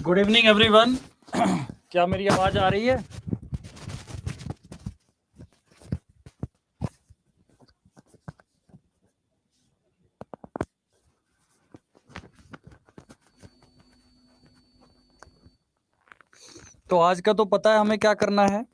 Good evening everyone. क्या मेरी आवाज आ रही है? तो आज का तो पता है हमें क्या करना है।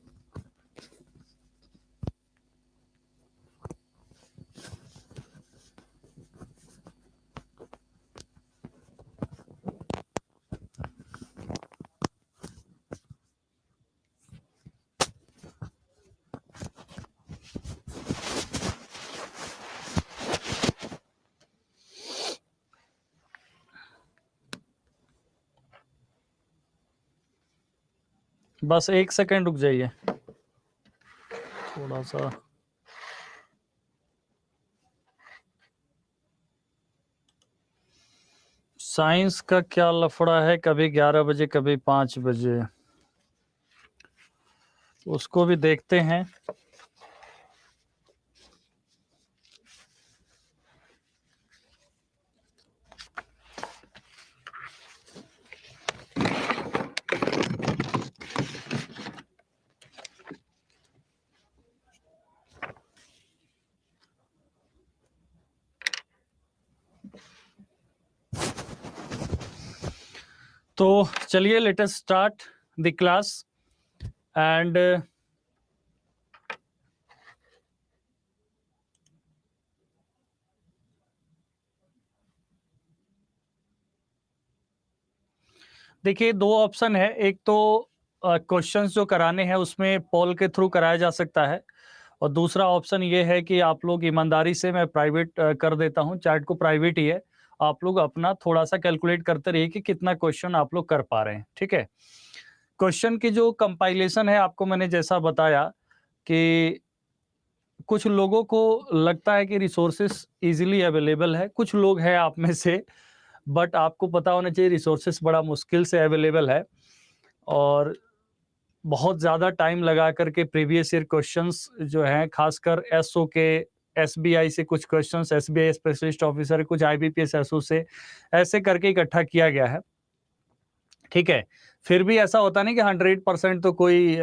बस 1 सेकेंड रुक जाइए थोड़ा सा। साइंस का क्या लफड़ा है, कभी 11 बजे कभी 5 बजे, उसको भी देखते हैं। तो चलिए let us start the class and देखिए, दो ऑप्शन है। एक तो क्वेश्चंस जो कराने हैं उसमें पोल के थ्रू कराया जा सकता है, और दूसरा ऑप्शन ये है कि आप लोग ईमानदारी से, मैं प्राइवेट कर देता हूँ, चैट को प्राइवेट ही है, आप लोग अपना थोड़ा सा कैलकुलेट करते रहिए कि कितना क्वेश्चन आप लोग कर पा रहे हैं। ठीक है। क्वेश्चन की जो कंपाइलेशन है, आपको मैंने जैसा बताया कि कुछ लोगों को लगता है कि रिसोर्सेस इजीली अवेलेबल है, कुछ लोग हैं आप में से, बट आपको पता होना चाहिए रिसोर्सेस बड़ा मुश्किल से अवेलेबल है, और बहुत ज़्यादा टाइम लगा करके प्रीवियस ईयर क्वेश्चंस जो हैं, खासकर एसओ के, एसबीआई से कुछ क्वेश्चंस, एसबीआई स्पेशलिस्ट ऑफिसर, कुछ आईबीपीएस एसओ से, ऐसे करके इकट्ठा किया गया है। ठीक है। फिर भी ऐसा होता नहीं कि 100% तो कोई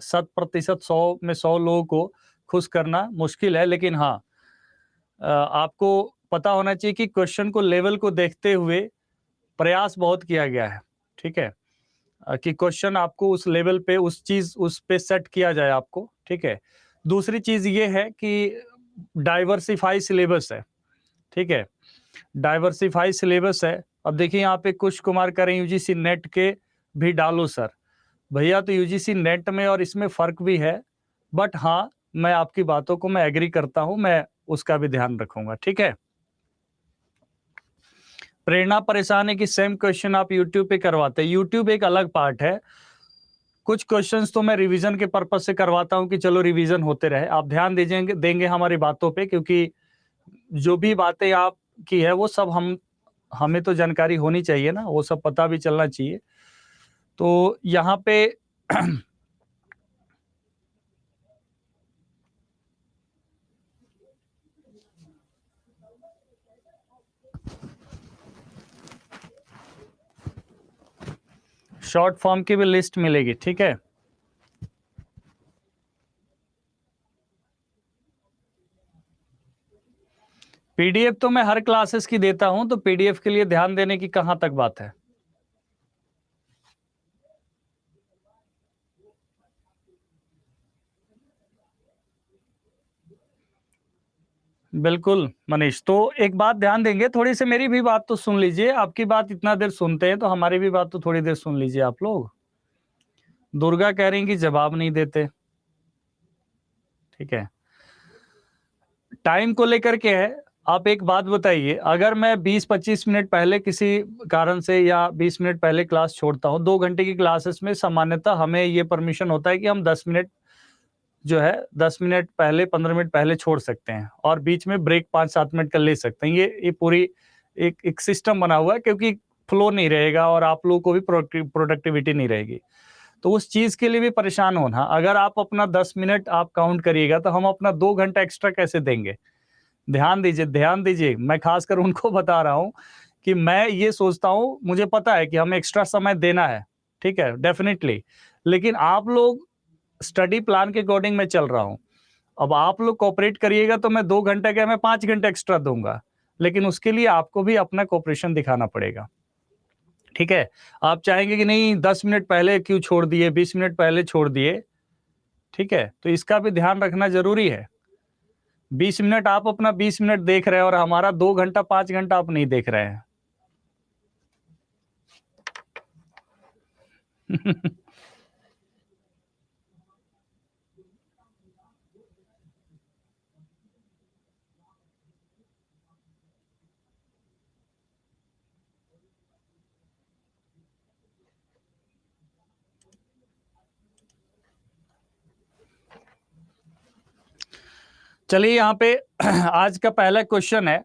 100%, 100 लोगों को खुश करना मुश्किल है, लेकिन हाँ, आपको पता होना चाहिए कि क्वेश्चन को, लेवल को देखते हुए प्रयास बहुत किया गया है। ठीक है, कि क्वेश्चन आपको उस लेवल पे, उस पे सेट किया जाए आपको। ठीक है। दूसरी चीज ये है कि डाइवर्सिफाई सिलेबस है। ठीक है, डाइवर्सिफाई सिलेबस है। अब देखिए यहाँ पे कुश कुमार करें यूजीसी नेट के भी डालो सर। भैया, तो यूजीसी नेट में और इसमें फर्क भी है, बट हाँ, मैं आपकी बातों को मैं एग्री करता हूं, मैं उसका भी ध्यान रखूंगा। ठीक है। प्रेरणा परेशान है कि सेम क्वेश्चन आप यूट्यूब पे करवाते हैं। यूट्यूब एक अलग पार्ट है। कुछ क्वेश्चंस तो मैं रिवीजन के पर्पज से करवाता हूं कि चलो रिवीजन होते रहे, आप ध्यान दीजिए, देंगे हमारी बातों पे, क्योंकि जो भी बातें आप की है वो सब हमें तो जानकारी होनी चाहिए ना, वो सब पता भी चलना चाहिए। तो यहाँ पे शॉर्ट फॉर्म की भी लिस्ट मिलेगी। ठीक है। पीडीएफ तो मैं हर क्लासेस की देता हूं, तो पीडीएफ के लिए ध्यान देने की कहां तक बात है। बिल्कुल मनीष, तो एक बात ध्यान देंगे, थोड़ी सी मेरी भी बात तो सुन लीजिए। आपकी बात इतना देर सुनते हैं तो हमारी भी बात तो थोड़ी देर सुन लीजिए आप लोग। दुर्गा कह रही कि जवाब नहीं देते। ठीक है, टाइम को लेकर के है। आप एक बात बताइए, अगर मैं 20-25 मिनट पहले किसी कारण से, या 20 मिनट पहले क्लास छोड़ता हूं, 2 घंटे की क्लासेस में सामान्यतः हमें ये परमिशन होता है कि हम 10 मिनट जो है, 10 मिनट पहले, 15 मिनट पहले छोड़ सकते हैं, और बीच में ब्रेक 5-7 मिनट का ले सकते हैं। ये पूरी एक सिस्टम बना हुआ है, क्योंकि फ्लो नहीं रहेगा और आप लोगों को भी प्रोडक्टिविटी नहीं रहेगी। तो उस चीज के लिए भी परेशान होना, अगर आप अपना 10 मिनट आप काउंट करिएगा तो हम अपना 2 घंटा एक्स्ट्रा कैसे देंगे। ध्यान दीजिए, ध्यान दीजिए, मैं खासकर उनको बता रहा हूं कि मैं ये सोचता हूँ, मुझे पता है कि हमें एक्स्ट्रा समय देना है, ठीक है, डेफिनेटली, लेकिन आप लोग स्टडी प्लान के अकॉर्डिंग मैं चल रहा हूँ। अब आप लोग कोऑपरेट करिएगा तो मैं 2 घंटे क्या मैं 5 घंटे एक्स्ट्रा दूंगा, लेकिन उसके लिए आपको भी अपना कोऑपरेशन दिखाना पड़ेगा, ठीक है। आप चाहेंगे कि नहीं 10 मिनट पहले क्यों छोड़ दिए, 20 मिनट पहले छोड़ दिए, ठीक है, तो इसका भी ध्यान रखना जरूरी है। 20 मिनट आप अपना 20 मिनट देख रहे हैं और हमारा 2 घंटा 5 घंटा आप नहीं देख रहे हैं। चलिए यहाँ पे आज का पहला क्वेश्चन है।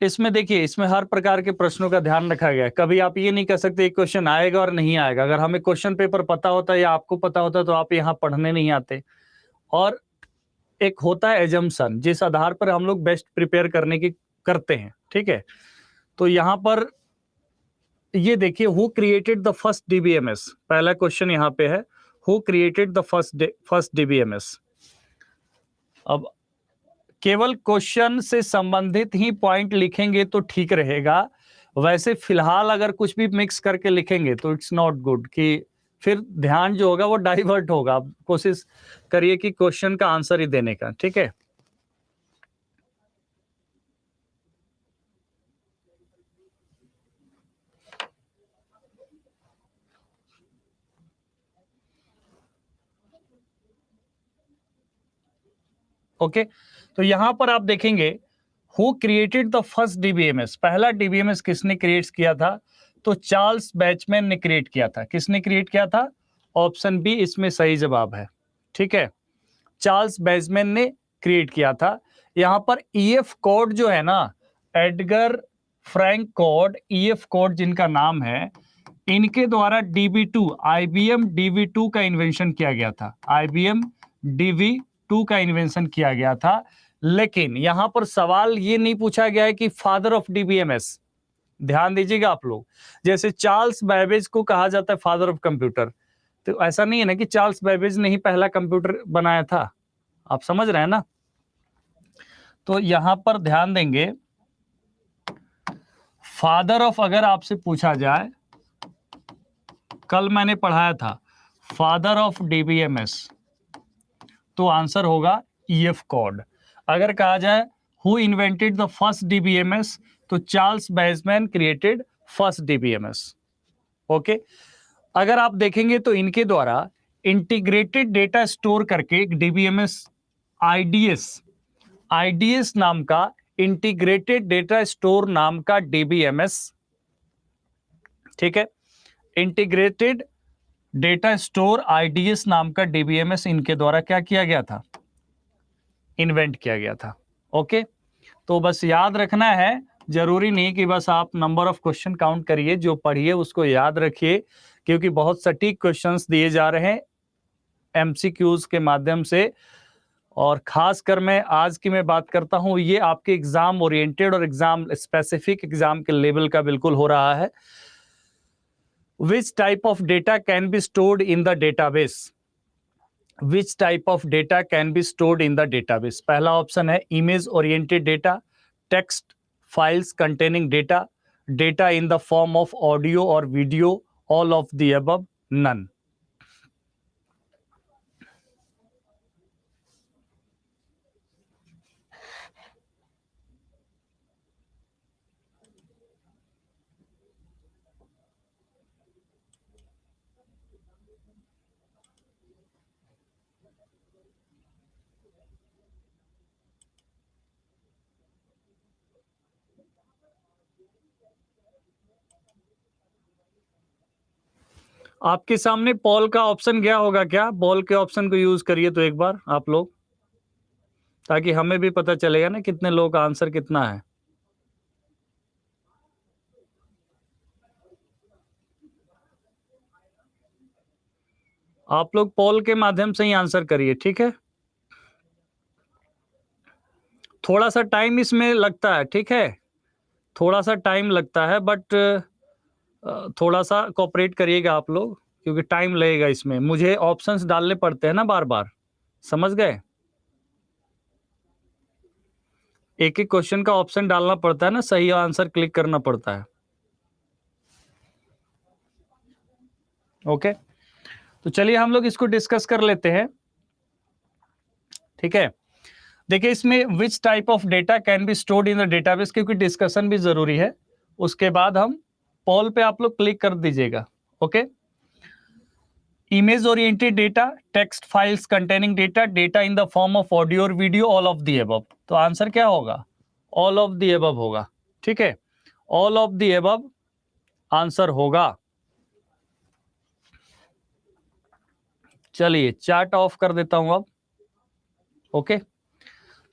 इसमें देखिए, इसमें हर प्रकार के प्रश्नों का ध्यान रखा गया है। कभी आप ये नहीं कह सकते एक क्वेश्चन आएगा और नहीं आएगा। अगर हमें क्वेश्चन पेपर पता होता या आपको पता होता तो आप यहाँ पढ़ने नहीं आते। और एक होता है एजम्पशन, जिस आधार पर हम लोग बेस्ट प्रिपेयर करने की करते हैं, ठीक है। तो यहाँ पर ये देखिए, who created the first DBMS, पहला क्वेश्चन यहाँ पे है, who created the first DBMS. अब केवल क्वेश्चन से संबंधित ही पॉइंट लिखेंगे तो ठीक रहेगा। वैसे फिलहाल अगर कुछ भी मिक्स करके लिखेंगे तो इट्स नॉट गुड, कि फिर ध्यान जो होगा वो डाइवर्ट होगा। आप कोशिश करिए कि क्वेश्चन का आंसर ही देने का, ठीक है। ओके, तो यहां पर आप देखेंगे who created the first DBMS, पहला डीबीएमएस किसने क्रिएट किया था? तो चार्ल्स बैचमैन ने क्रिएट किया था। किसने क्रिएट किया था? ऑप्शन बी इसमें सही जवाब है, ठीक है, चार्ल्स बैचमैन ने क्रिएट किया था। यहां पर ईएफ कोड जो है ना, Edgar Frank code, EF code जिनका नाम है, इनके द्वारा डीबी2 आईबीएम डीबी2 का इन्वेंशन किया गया था। आईबीएम डीबी2 का इन्वेंशन किया गया था। लेकिन यहां पर सवाल ये नहीं पूछा गया है कि फादर ऑफ डीबीएमएस। ध्यान दीजिएगा आप लोग, जैसे चार्ल्स बैबेज को कहा जाता है फादर ऑफ कंप्यूटर, तो ऐसा नहीं है ना कि चार्ल्स बैबेज ने ही पहला कंप्यूटर बनाया था। आप समझ रहे हैं ना? तो यहां पर ध्यान देंगे, फादर ऑफ अगर आपसे पूछा जाए, कल मैंने पढ़ाया था फादर ऑफ डीबीएमएस, तो आंसर होगा ईएफ कोड। अगर कहा जाए who invented the first DBMS, तो Charles Bachman created first DBMS. Okay, अगर आप देखेंगे तो इनके द्वारा इंटीग्रेटेड डेटा स्टोर करके एक डीबीएमएस आईडीएस नाम का, इंटीग्रेटेड डेटा स्टोर नाम का डीबीएमएस, ठीक है, इंटीग्रेटेड डेटा स्टोर आईडीएस नाम का डीबीएमएस इनके द्वारा क्या किया गया था? इन्वेंट किया गया था। ओके, तो बस याद रखना है, जरूरी नहीं कि बस आप नंबर ऑफ क्वेश्चन काउंट करिए, जो पढ़िए उसको याद रखिए, क्योंकि बहुत सटीक क्वेश्चंस दिए जा रहे हैं एमसीक्यूज के माध्यम से। और खासकर मैं आज की मैं बात करता हूं, ये आपके एग्जाम ओरिएंटेड और एग्जाम स्पेसिफिक एग्जाम के लेवल का बिल्कुल हो रहा है। Which type of data can be stored in the database? Which type of data can be stored in the database? पहला ऑप्शन है image oriented data, text files containing data, data in the form of audio और video, all of the above, none. आपके सामने Paul का option गया होगा क्या? Paul के ऑप्शन को यूज करिए तो एक बार आप लोग, ताकि हमें भी पता चलेगा ना कितने लोगों का आंसर कितना है। आप लोग पॉल के माध्यम से ही आंसर करिए, ठीक है। थोड़ा सा टाइम इसमें लगता है, ठीक है, थोड़ा सा टाइम लगता है, बट थोड़ा सा कोऑपरेट करिएगा आप लोग, क्योंकि टाइम लगेगा इसमें, मुझे ऑप्शंस डालने पड़ते हैं ना बार बार, समझ गए? एक एक क्वेश्चन का ऑप्शन डालना पड़ता है ना, सही आंसर क्लिक करना पड़ता है। ओके, तो चलिए हम लोग इसको डिस्कस कर लेते हैं, ठीक है। देखिए इसमें which type of data can be stored in the database, क्योंकि डिस्कशन भी जरूरी है, उसके बाद हम पॉल पे आप लोग क्लिक कर दीजिएगा। Okay, image oriented data, text files containing data, data in the form of audio और video, all of the above. तो आंसर क्या होगा? ऑल ऑफ द अबव होगा, ठीक है, all of the above answer होगा। चलिए चार्ट ऑफ कर देता हूं अब। ओके,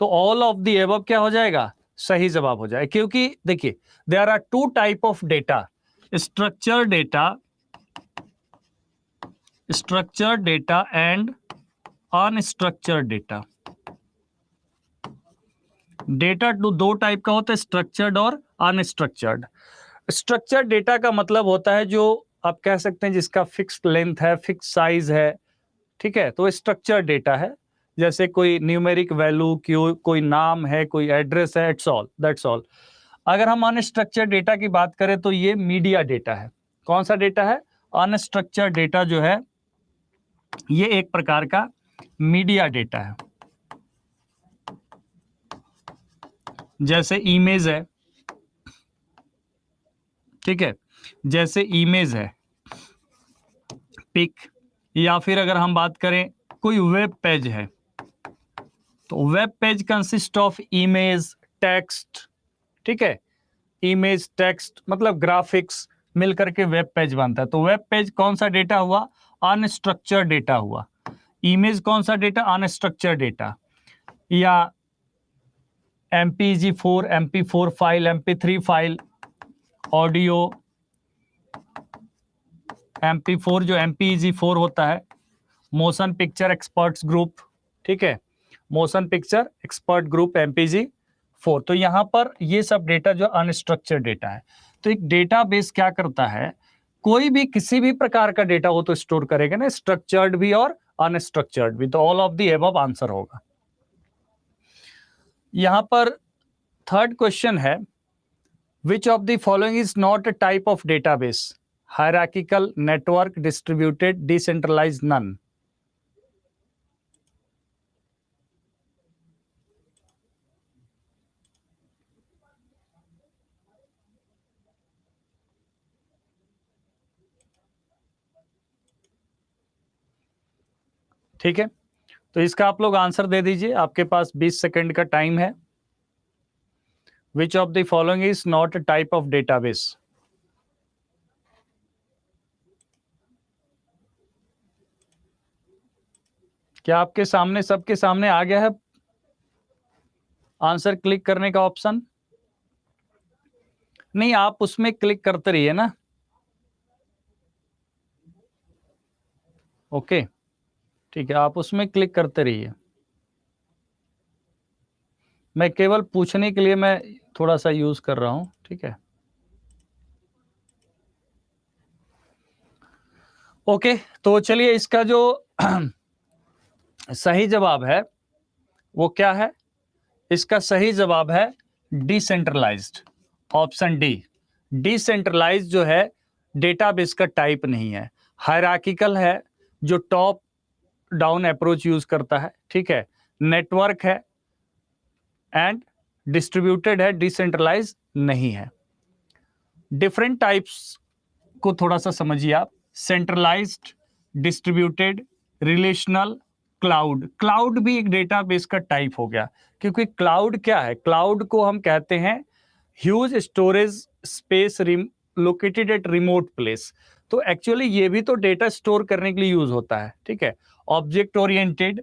तो ऑल ऑफ द अबव क्या हो जाएगा? सही जवाब हो जाएगा, क्योंकि देखिए there are two type of data, structure data and unstructured data. Data दो टाइप का होता है, स्ट्रक्चर्ड और अनस्ट्रक्चर्ड। स्ट्रक्चर्ड डेटा का मतलब होता है जो आप कह सकते हैं जिसका फिक्स्ड लेंथ है, फिक्स साइज है, ठीक है, तो स्ट्रक्चर्ड डेटा है। जैसे कोई न्यूमेरिक वैल्यू, कोई नाम है, कोई एड्रेस है, इट्स ऑल, दैट्स ऑल। अगर हम अनस्ट्रक्चर्ड डेटा की बात करें तो ये मीडिया डेटा है। कौन सा डेटा है? अनस्ट्रक्चर्ड डेटा जो है ये एक प्रकार का मीडिया डेटा है। जैसे इमेज है, ठीक है, जैसे इमेज है, पिक, या फिर अगर हम बात करें कोई वेब पेज है, तो web page consist of image, text, ठीक है, इमेज टेक्स्ट मतलब ग्राफिक्स मिलकर के वेब पेज बनता है। तो वेब पेज कौन सा डेटा हुआ? अनस्ट्रक्चर्ड डेटा हुआ। इमेज कौन सा डेटा? Unstructured data. या MPG4, MP4 file, MP3 file, audio, MP4 जो MPEG4 होता है, मोशन पिक्चर एक्सपर्ट्स ग्रुप, ठीक है, motion picture expert group MPG4। तो यहां पर ये सब डेटा जो अनस्ट्रक्चर्ड डेटा है। तो एक डेटाबेस क्या करता है, कोई भी किसी भी प्रकार का डेटा हो तो स्टोर करेगा ना, स्ट्रक्चर्ड भी और अनस्ट्रक्चर्ड भी। तो all of the above answer होगा। यहां पर थर्ड क्वेश्चन है, which of the following is not a type of database? Hierarchical, network, distributed, decentralized, none. ठीक है, तो इसका आप लोग आंसर दे दीजिए, आपके पास 20 सेकंड का टाइम है। Which of the following is not a type of database? क्या आपके सामने, सबके सामने आ गया है आंसर क्लिक करने का ऑप्शन? नहीं, आप उसमें क्लिक करते रहिए ना। ओके, ठीक है, आप उसमें क्लिक करते रहिए। मैं केवल पूछने के लिए मैं थोड़ा सा यूज कर रहा हूं, ठीक है। ओके, तो चलिए इसका जो सही जवाब है वो क्या है? इसका सही जवाब है डिसेंट्रलाइज्ड, ऑप्शन डी। डिसेंट्रलाइज्ड जो है डेटाबेस का टाइप नहीं है, हायरार्किकल है जो टॉप डाउन अप्रोच यूज करता है, ठीक है, नेटवर्क है, एंड डिस्ट्रीब्यूटेड है, डिसेंट्रलाइज नहीं है। डिफरेंट टाइप्स को थोड़ा सा समझिए आप, centralised, distributed, relational, cloud. Cloud भी एक डेटाबेस का टाइप हो गया, क्योंकि क्लाउड क्या है? क्लाउड को हम कहते हैं huge storage space located at remote place. तो एक्चुअली ये भी तो डेटा स्टोर करने के लिए यूज होता है, ठीक है। Object oriented,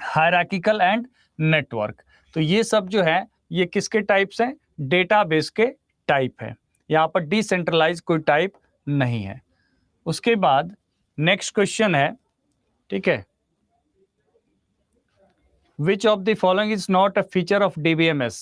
hierarchical and network, तो ये सब जो है ये किसके टाइप्स हैं? डेटाबेस के टाइप है। यहां पर डिसेंट्रलाइज कोई टाइप नहीं है। उसके बाद नेक्स्ट क्वेश्चन है, ठीक है, which of the following is not a feature of DBMS?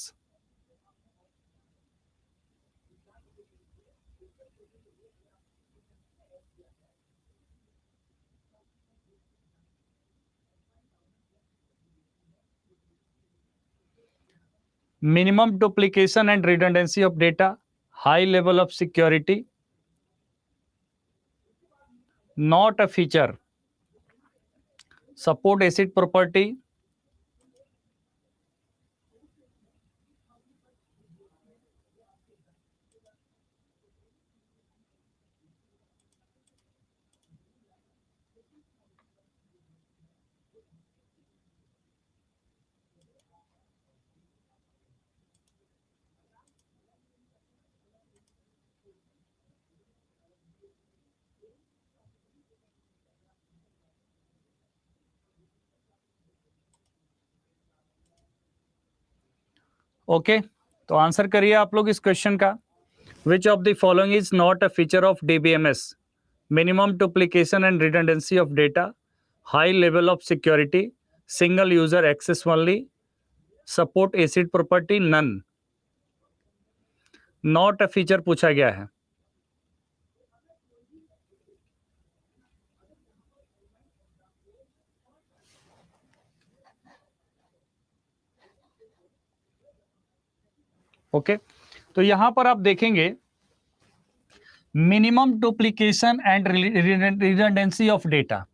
minimum duplication and redundancy of data, high level of security, not a feature, support ACID property, okay तो answer करिए आप लोग इस क्वेश्चन का। Which of the following is not a feature of DBMS? Minimum duplication and redundancy of data, high level of security, single user access only, support acid property, none. Not a feature पूछा गया है। Okay तो यहां पर आप देखेंगे minimum duplication and redundancy of data.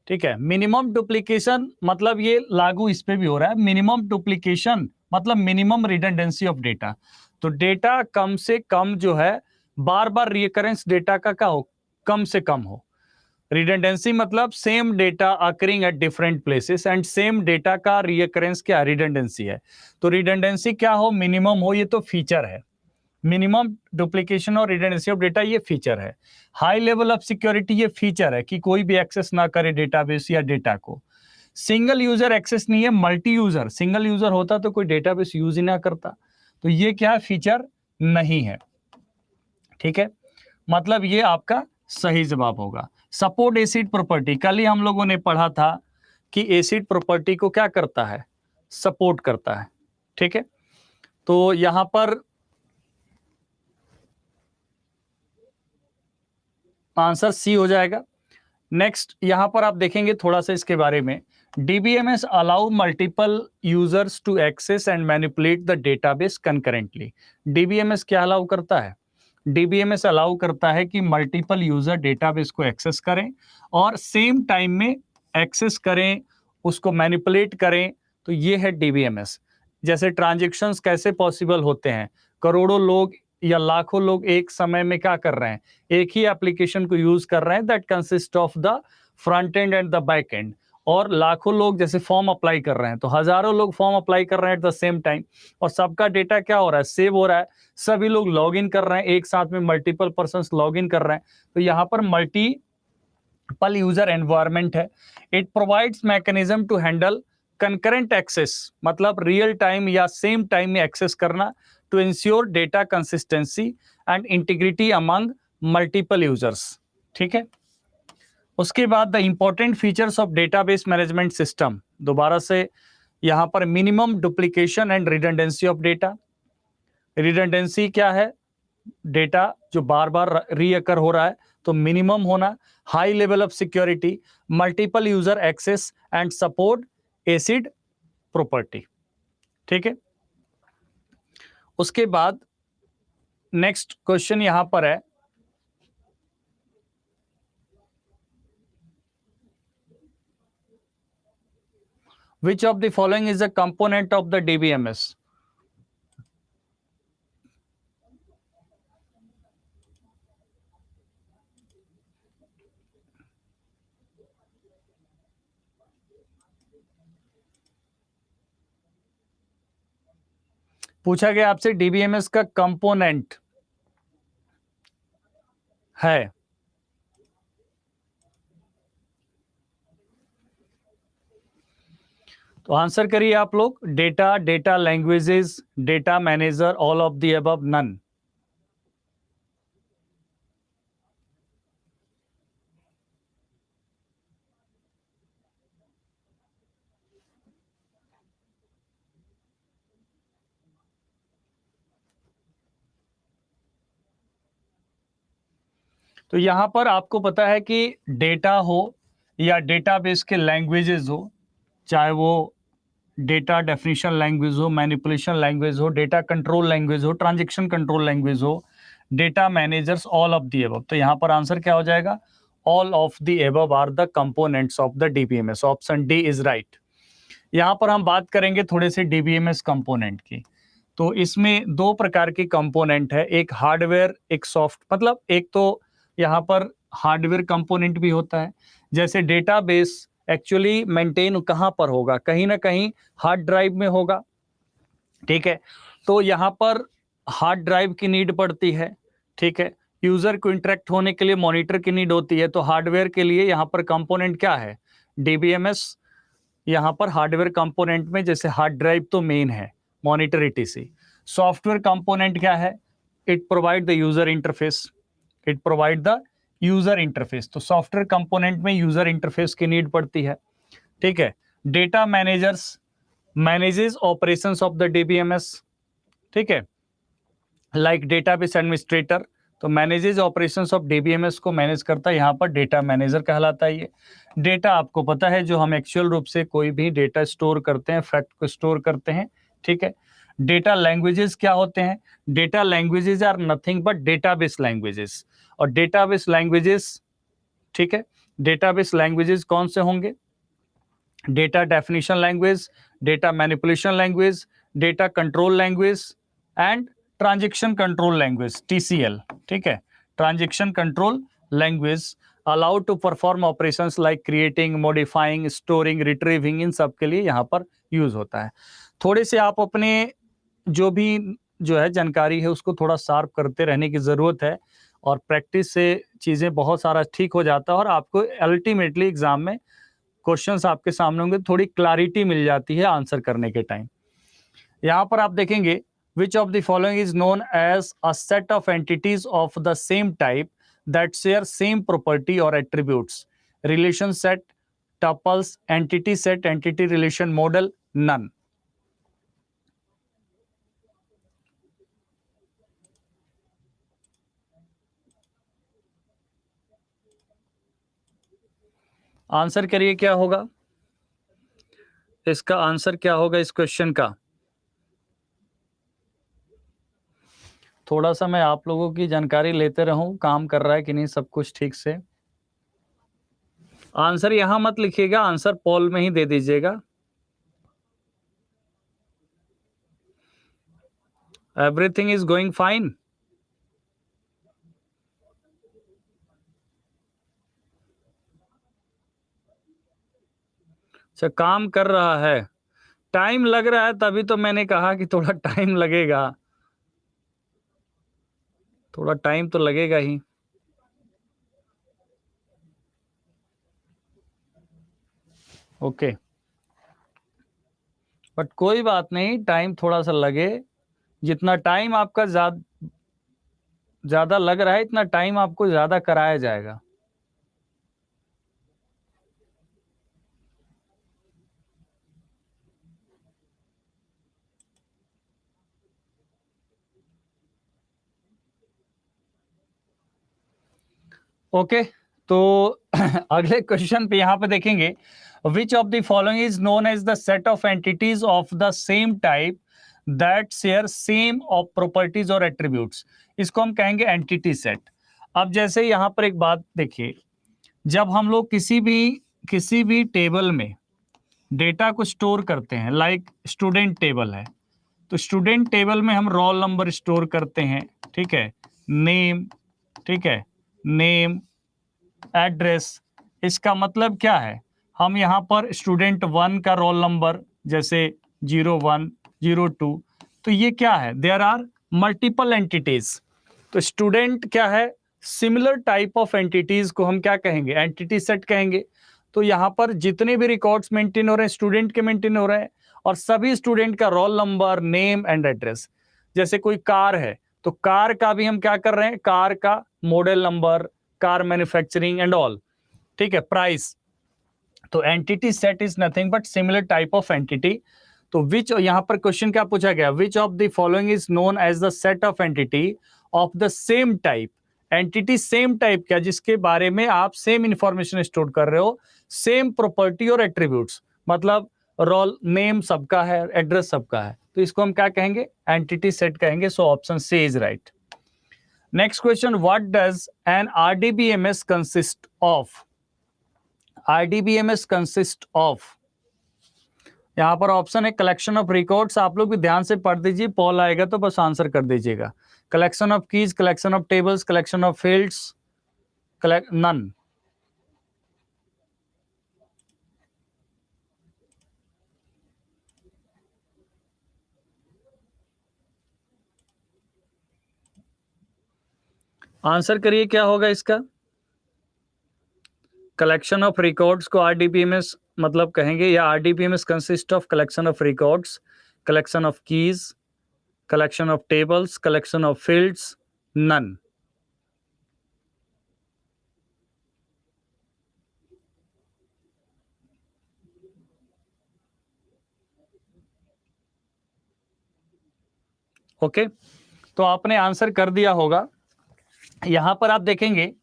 ठीक है, मिनिमम डुप्लीकेशन मतलब ये लागू इस पे भी हो रहा है। मिनिमम डुप्लीकेशन मतलब मिनिमम रिडंडेंसी ऑफ डेटा। तो डेटा कम से कम जो है, बार बार रिकरेंस डेटा का क्या हो, कम से कम हो। रिडंडेंसी मतलब same data occurring at different places and same data का रिकरेंस क्या रिडंडेंसी है। तो रिडंडेंसी क्या हो, मिनिमम हो, ये तो फीचर है। मिनिमम डुप्लीकेशन और रिडंडेंसी ऑफ डेटा ये फीचर है। हाई लेवल ऑफ सिक्योरिटी ये फीचर है कि कोई भी एक्सेस ना करे डेटाबेस या डेटा को। सिंगल यूजर एक्सेस नहीं है, मल्टी यूजर। सिंगल यूजर होता तो कोई डेटाबेस यूज ही ना करता। तो ये क्या फीचर नहीं है। ठीक है, मतलब ये आपका सही जवाब होगा। सपोर्ट एसिड प्रॉपर्टी, कल ही हम लोगों ने पढ़ा था कि एसिड प्रॉपर्टी को क्या करता है, सपोर्ट करता है। ठीक है, तो यहां पर आंसर सी हो जाएगा। नेक्स्ट यहां पर आप देखेंगे थोड़ा सा इसके बारे में। DBMS allow multiple users to access and manipulate the database concurrently. DBMS क्या अलाउ करता है? DBMS अलाउ करता है कि मल्टीपल यूजर डेटाबेस को एक्सेस करें और सेम टाइम में एक्सेस करें, उसको मैनिपुलेट करें। तो ये है DBMS। जैसे ट्रांजेक्शन्स कैसे पॉसिबल होते हैं, करोड़ों लोग या लाखों लोग एक समय में क्या कर रहे हैं, एक ही एप्लीकेशन को यूज कर रहे हैं, that consist of the front end and the back and. और लाखों लोग जैसे फॉर्म अप्लाई कर रहे हैं, तो हजारों लोग फॉर्म अप्लाई कर रहे हैं एट द सेम टाइम, और सबका डेटा क्या हो रहा है, सेव हो रहा है। सभी लोग लॉग इन कर रहे हैं, एक साथ में मल्टीपल पर्सन लॉग इन कर रहे हैं। तो यहां पर मल्टीपल यूजर एनवायरमेंट है। It provides mechanism to handle concurrent access, मतलब रियल टाइम या सेम टाइम में एक्सेस करना, to ensure data consistency and integrity among multiple users. ठीक है, उसके बाद the important features of database management system, दोबारा से यहां पर minimum duplication and redundancy of data. Redundancy क्या है, डेटा जो बार बार रीअकर हो रहा है, तो मिनिमम होना। High level of security, multiple user access and support acid property. ठीक है, उसके बाद नेक्स्ट क्वेश्चन यहां पर है, which of the following is a component of the DBMS? पूछा गया आपसे DBMS का कंपोनेंट है। तो आंसर करिए आप लोग। Data, data languages, data manager, all of the above, none. तो यहां पर आपको पता है कि डेटा हो या डेटाबेस के लैंग्वेजेस हो, चाहे वो डेटा डेफिनेशन लैंग्वेज हो, मैनिपुलेशन लैंग्वेज हो, डेटा कंट्रोल लैंग्वेज हो, ट्रांजेक्शन कंट्रोल लैंग्वेज हो, data managers, all of the above. तो यहाँ पर आंसर क्या हो जाएगा? All of the above are the components of the DBMS. Option D is right. यहाँ पर हम बात करेंगे थोड़े से डीबीएमएस कंपोनेंट की। तो इसमें दो प्रकार के कंपोनेंट है, एक हार्डवेयर, एक सॉफ्ट। मतलब एक तो यहाँ पर हार्डवेयर कंपोनेंट भी होता है, जैसे डेटाबेस एक्चुअली मेंटेन कहाँ पर होगा? कहीं ना कहीं हार्ड ड्राइव में होगा, ठीक है। तो यहाँ पर हार्ड ड्राइव की नीड पड़ती है, ठीक है। यूजर को इंटरेक्ट होने के लिए मॉनिटर की नीड होती है। तो हार्डवेयर के लिए यहाँ पर कंपोनेंट क्या है? डीबीएमएस। यहाँ पर हार्डवेयर कंपोनेंट में जैसे हार्ड ड्राइव तो मेन है, मॉनिटर ईटीसी। सॉफ्टवेयर कंपोनेंट क्या है? It provide the user interface, it provide the user interface. तो सॉफ्टवेयर कंपोनेंट में यूजर इंटरफेस की नीड पड़ती है, ठीक है। Data managers manages operations of the DBMS, ठीक है। लाइक डेटाबेस एडमिनिस्ट्रेटर, तो मैनेजेस ऑपरेशंस ऑफ डीबीएमएस को मैनेज करता है, यहाँ पर डेटा मैनेजर कहलाता है ये। डेटा आपको पता है जो हम एक्चुअल रूप से कोई भी डेटा स्टोर करते हैं, फैक्ट को स्टोर करते हैं, ठीक है। डेटा लैंग्वेजेस क्या होते हैं? Data languages are nothing but database languages. और डेटाबेस लैंग्वेजेस, ठीक है, डेटाबेस लैंग्वेजेस कौन से होंगे? Data definition language, data manipulation language, data control language and transaction control language, TCL, ठीक है। Transaction control language allowed to perform operations like creating, modifying, storing, retrieving, इन सब के लिए यहाँ पर यूज होता है। थोड़े से आप अपने जो भी जो है जानकारी है उसको थोड़ा शार्प करते रहने की ज़रूरत है, और प्रैक्टिस से चीज़ें बहुत सारा ठीक हो जाता है, और आपको अल्टीमेटली एग्जाम में क्वेश्चंस आपके सामने होंगे, थोड़ी क्लैरिटी मिल जाती है आंसर करने के टाइम। यहाँ पर आप देखेंगे, which of the following is known as a set of entities of the same type that share same property or attributes? Relation set, tuples, entity set, entity relation model, none. Answer करिए क्या होगा? इसका answer क्या होगा इस question का? थोड़ा सा मैं आप लोगों की जानकारी लेते रहूं, काम कर रहा है कि नहीं सब कुछ ठीक से। आंसर यहां मत लिखिएगा, आंसर पोल में ही दे दीजिएगा। Everything is going fine. अच्छा, काम कर रहा है, टाइम लग रहा है, तभी तो मैंने कहा कि थोड़ा टाइम लगेगा, थोड़ा टाइम तो लगेगा ही। ओके, बट कोई बात नहीं, टाइम थोड़ा सा लगे। जितना टाइम आपका ज्यादा लग रहा है, इतना टाइम आपको ज्यादा कराया जाएगा। ओके, तो अगले क्वेश्चन पे यहाँ पे देखेंगे, which of the following is known as the set of entities of the same type that share same of properties और एट्रीब्यूट्स? इसको हम कहेंगे एंटिटी सेट। अब जैसे यहाँ पर एक बात देखिए, जब हम लोग किसी भी टेबल में डेटा को स्टोर करते हैं, लाइक स्टूडेंट टेबल है, तो स्टूडेंट टेबल में हम रोल नंबर स्टोर करते हैं, ठीक है, नेम, ठीक है, नेम, एड्रेस। इसका मतलब क्या है? हम यहाँ पर स्टूडेंट 1 का रोल नंबर जैसे 01, 02, तो ये क्या है? There are multiple entities. तो स्टूडेंट क्या है? सिमिलर टाइप ऑफ एंटिटीज को हम क्या कहेंगे? एंटिटी सेट कहेंगे। तो यहाँ पर जितने भी रिकॉर्ड्स मेंटेन हो रहे हैं स्टूडेंट के मेंटेन हो रहे हैं, और सभी स्टूडेंट का roll number, name and address. जैसे कोई कार है तो कार का भी हम क्या कर रहे हैं? कार का model number, car manufacturing and all, ठीक है, प्राइस। तो entity set is nothing but similar type of entity. तो विच, यहाँ पर क्वेश्चन क्या पूछा गया? Which of the following is known as the set of entity of the same type? Entity same type क्या? जिसके बारे में आप सेम इंफॉर्मेशन स्टोर कर रहे हो, सेम प्रॉपर्टी और एट्रीब्यूट्स। मतलब रोल नेम सबका है, एड्रेस सबका है, तो इसको हम क्या कहेंगे, एंटिटी सेट कहेंगे। So option C is right. Next question, what does an RDBMS consist of? RDBMS consist of, यहां पर ऑप्शन है कलेक्शन ऑफ रिकॉर्ड्स। आप लोग भी ध्यान से पढ़ दीजिए, पॉल आएगा तो बस आंसर कर दीजिएगा। Collection of keys, collection of tables, collection of fields, none. Answer करिए क्या होगा इसका। कलेक्शन ऑफ रिकॉर्ड्स को आरडीबीएमएस मतलब कहेंगे, या RDBMS consist of collection of records, collection of keys, collection of tables, collection of fields, none. Okay, तो आपने आंसर कर दिया होगा। यहां पर आप देखेंगे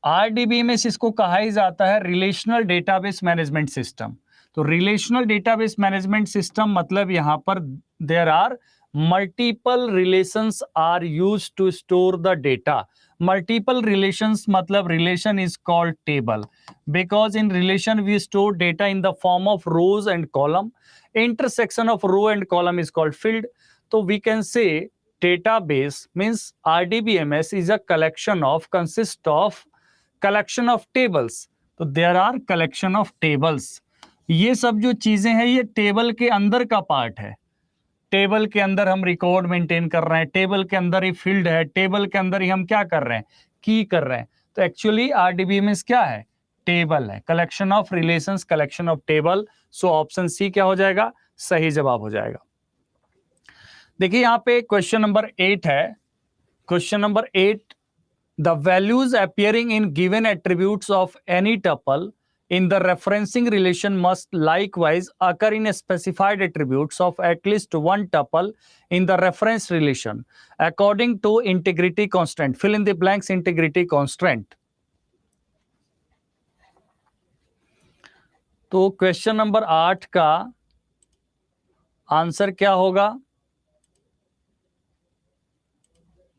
आरडीबीएमएस इसको कहा ही जाता है रिलेशनल डेटाबेस मैनेजमेंट सिस्टम। तो रिलेशनल डेटाबेस मैनेजमेंट सिस्टम मतलब यहां पर there are multiple relations are used to store the data. Multiple relations मतलब relation is called table, because in relation we store data in the form of rows and column. Intersection of row and column is called field. तो we can say database means RDBMS is a collection of consist of collection of tables। तो there are collection of tables। ये सब जो चीजें हैं ये table के अंदर का पार्ट है। टेबल के अंदर हम रिकॉर्ड मेंटेन कर रहे हैं, टेबल के अंदर ही फील्ड है, टेबल के अंदर ही हम क्या कर रहे हैं, की कर रहे हैं। तो एक्चुअली आरडीबीएमएस क्या है, टेबल है, collection of relations, collection of table. So option C क्या हो जाएगा, सही जवाब हो जाएगा। देखिए यहां पे क्वेश्चन नंबर 8 है। Question number 8, the values appearing in given attributes of any tuple in the referencing relation must likewise occur in specified attributes of at least one tuple in the reference relation according to integrity constant। fill in the blanks integrity constant। तो question number 8 का answer क्या होगा,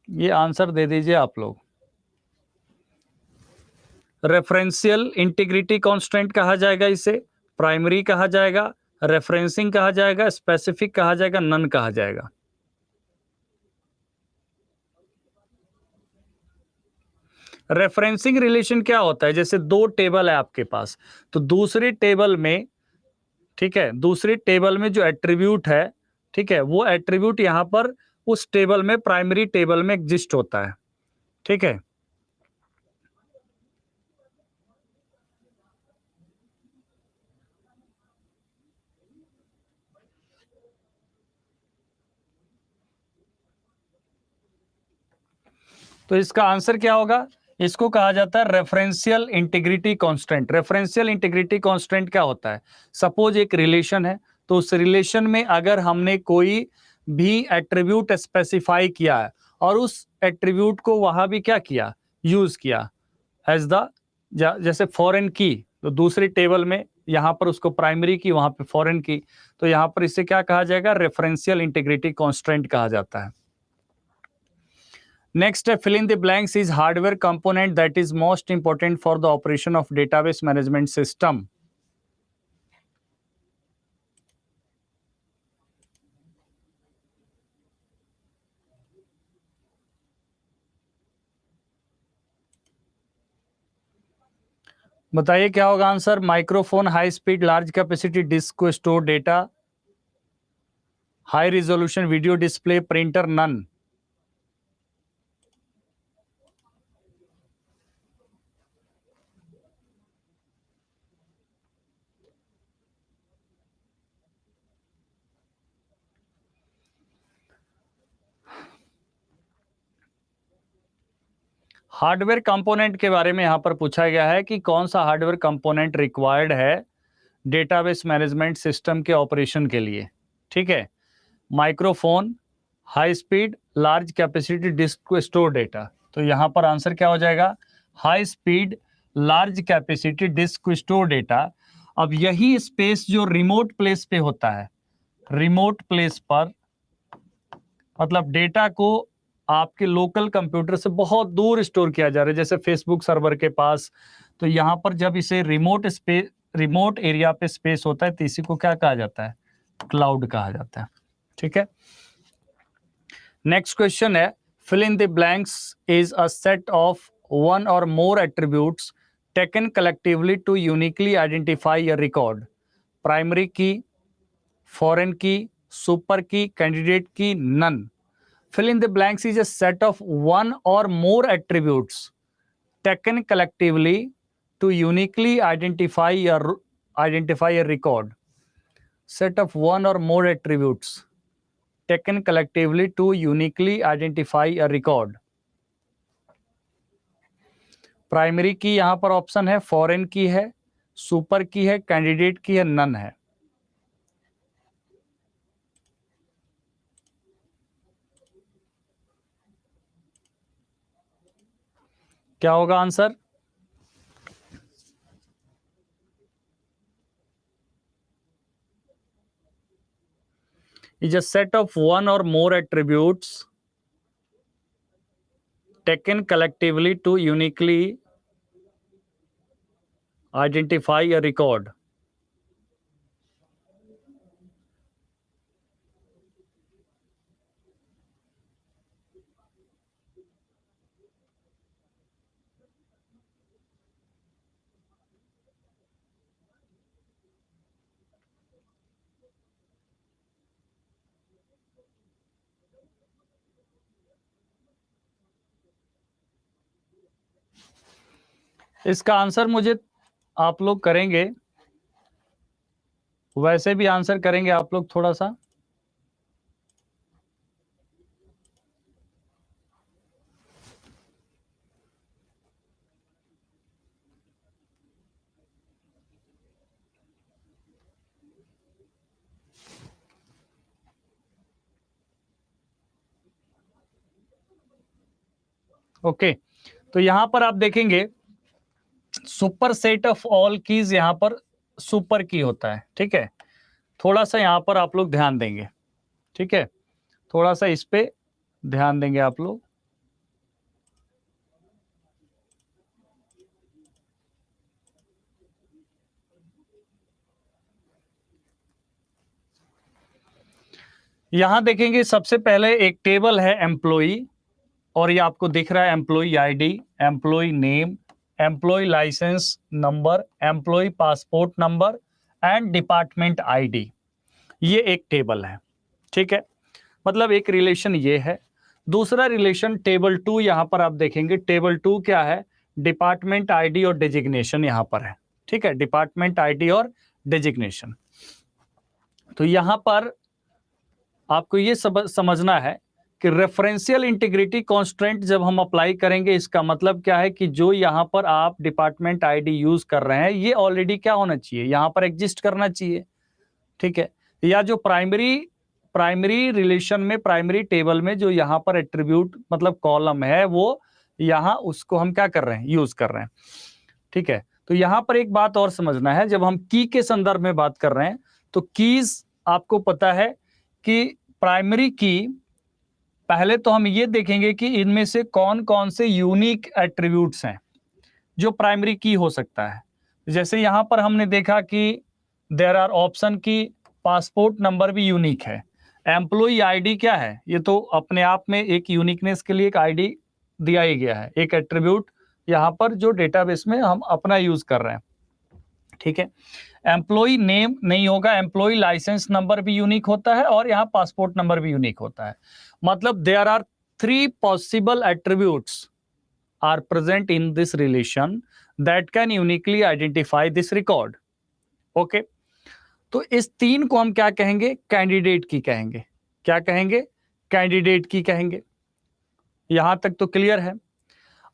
ये answer दे दीजिए आप लोग। Referential integrity constant कहा जाएगा, इसे प्राइमरी कहा जाएगा, रेफरेंसिंग कहा जाएगा, स्पेसिफिक कहा जाएगा, नन कहा जाएगा। रेफरेंसिंग रिलेशन क्या होता है, जैसे दो टेबल है आपके पास, तो दूसरी टेबल में, ठीक है, दूसरी टेबल में जो एट्रीब्यूट है, ठीक है, वो एट्रीब्यूट यहां पर उस टेबल में, प्राइमरी टेबल में एग्जिस्ट होता है, ठीक है। तो इसका आंसर क्या होगा, इसको कहा जाता है referential integrity constant. Referential integrity constant क्या होता है, सपोज एक रिलेशन है, तो उस रिलेशन में अगर हमने कोई भी एट्रीब्यूट स्पेसिफाई किया है और उस एट्रीब्यूट को वहां भी क्या किया, यूज किया एज द, जैसे फॉरेन की, तो दूसरी टेबल में यहां पर उसको प्राइमरी की, वहां पे फॉरेन की, तो यहां पर इसे क्या कहा जाएगा, रेफरेंशियल इंटीग्रिटी कांस्टेंट कहा जाता है। Next, fill in the blanks is hardware component that is most important for the operation of database management system। बताइए क्या होगा answer. Microphone, high speed large capacity disk को store data, high resolution video display, printer, none. Hardware component के बारे में यहां पर पूछा गया है कि कौन सा हार्डवेयर कंपोनेंट रिक्वायर्ड है डेटाबेस मैनेजमेंट सिस्टम के ऑपरेशन के लिए, ठीक है। Microphone, high speed large capacity disk को स्टोर डेटा, तो यहां पर आंसर क्या हो जाएगा, high speed large capacity disk को स्टोर डेटा। अब यही स्पेस जो रिमोट प्लेस पे होता है, रिमोट प्लेस पर मतलब डेटा को आपके लोकल कंप्यूटर से बहुत दूर स्टोर किया जा रहा है, जैसे फेसबुक सर्वर के पास। तो यहां पर जब इसे रिमोट एरिया पे स्पेस होता है तो इसी को क्या कहा जाता है, क्लाउड कहा जाता है। ठीक है, नेक्स्ट क्वेश्चन है, fill in the blanks is a set of one or more attributes taken collectively to uniquely identify a record. Primary key, foreign key, super key, candidate key, none. Fill in the blanks is a set of one or more attributes taken collectively to uniquely identify a record. Set of one or more attributes taken collectively to uniquely identify a record. Primary की यहां पर option है, foreign की है, super की है, candidate की है, नन है। क्या होगा answer? is a set of one or more attributes taken collectively to uniquely identify a record. इसका आंसर मुझे आप लोग करेंगे, वैसे भी आंसर करेंगे आप लोग थोड़ा सा। ओके, तो यहां पर आप देखेंगे super set of all keys, यहां पर सुपर की होता है। ठीक है, थोड़ा सा यहां पर आप लोग ध्यान देंगे। ठीक है, थोड़ा सा इस पे ध्यान देंगे आप लोग। यहां देखेंगे सबसे पहले एक टेबल है एम्प्लॉई, और ये आपको दिख रहा है employee ID, employee name, employee license number, employee passport number and department ID. ये एक टेबल है। ठीक है, मतलब एक रिलेशन ये है। दूसरा रिलेशन टेबल 2, यहां पर आप देखेंगे टेबल 2 क्या है, डिपार्टमेंट आईडी और डेजिग्नेशन यहां पर है। ठीक है, डिपार्टमेंट आईडी और डेजिग्नेशन। तो यहां पर आपको ये समझना है कि रेफरेंशियल इंटीग्रिटी कांस्टेंट जब हम अप्लाई करेंगे, इसका मतलब क्या है कि जो यहां पर आप डिपार्टमेंट आईडी यूज कर रहे हैं ये ऑलरेडी क्या होना चाहिए, यहां पर एग्जिस्ट करना चाहिए। ठीक है, या जो प्राइमरी रिलेशन में, प्राइमरी टेबल में जो यहां पर एट्रीब्यूट मतलब कॉलम है, वो यहां उसको हम क्या कर रहे हैं, यूज कर रहे हैं। ठीक है, तो यहां पर एक बात और समझना है, जब हम की के संदर्भ में बात कर रहे हैं तो कीज आपको पता है कि प्राइमरी की, पहले तो हम ये देखेंगे कि इनमें से कौन कौन से यूनिक एट्रीब्यूट्स हैं जो प्राइमरी की हो सकता है। जैसे यहां पर हमने देखा कि देयर आर ऑप्शन की पासपोर्ट नंबर भी यूनिक है। एम्प्लॉई आईडी क्या है, ये तो अपने आप में एक यूनिकनेस के लिए एक आईडी दिया ही गया है, एक एट्रीब्यूट यहां पर जो डेटाबेस में हम अपना यूज कर रहे हैं। ठीक है, एम्प्लॉई नेम नहीं होगा, एम्प्लॉई लाइसेंस नंबर भी यूनिक होता है और यहाँ पासपोर्ट नंबर भी यूनिक होता है। मतलब there are 3 possible attributes are present in this relation that can uniquely identify this record. Okay, तो इस 3 को हम क्या कहेंगे, कैंडिडेट की कहेंगे। क्या कहेंगे, कैंडिडेट की कहेंगे। यहां तक तो क्लियर है।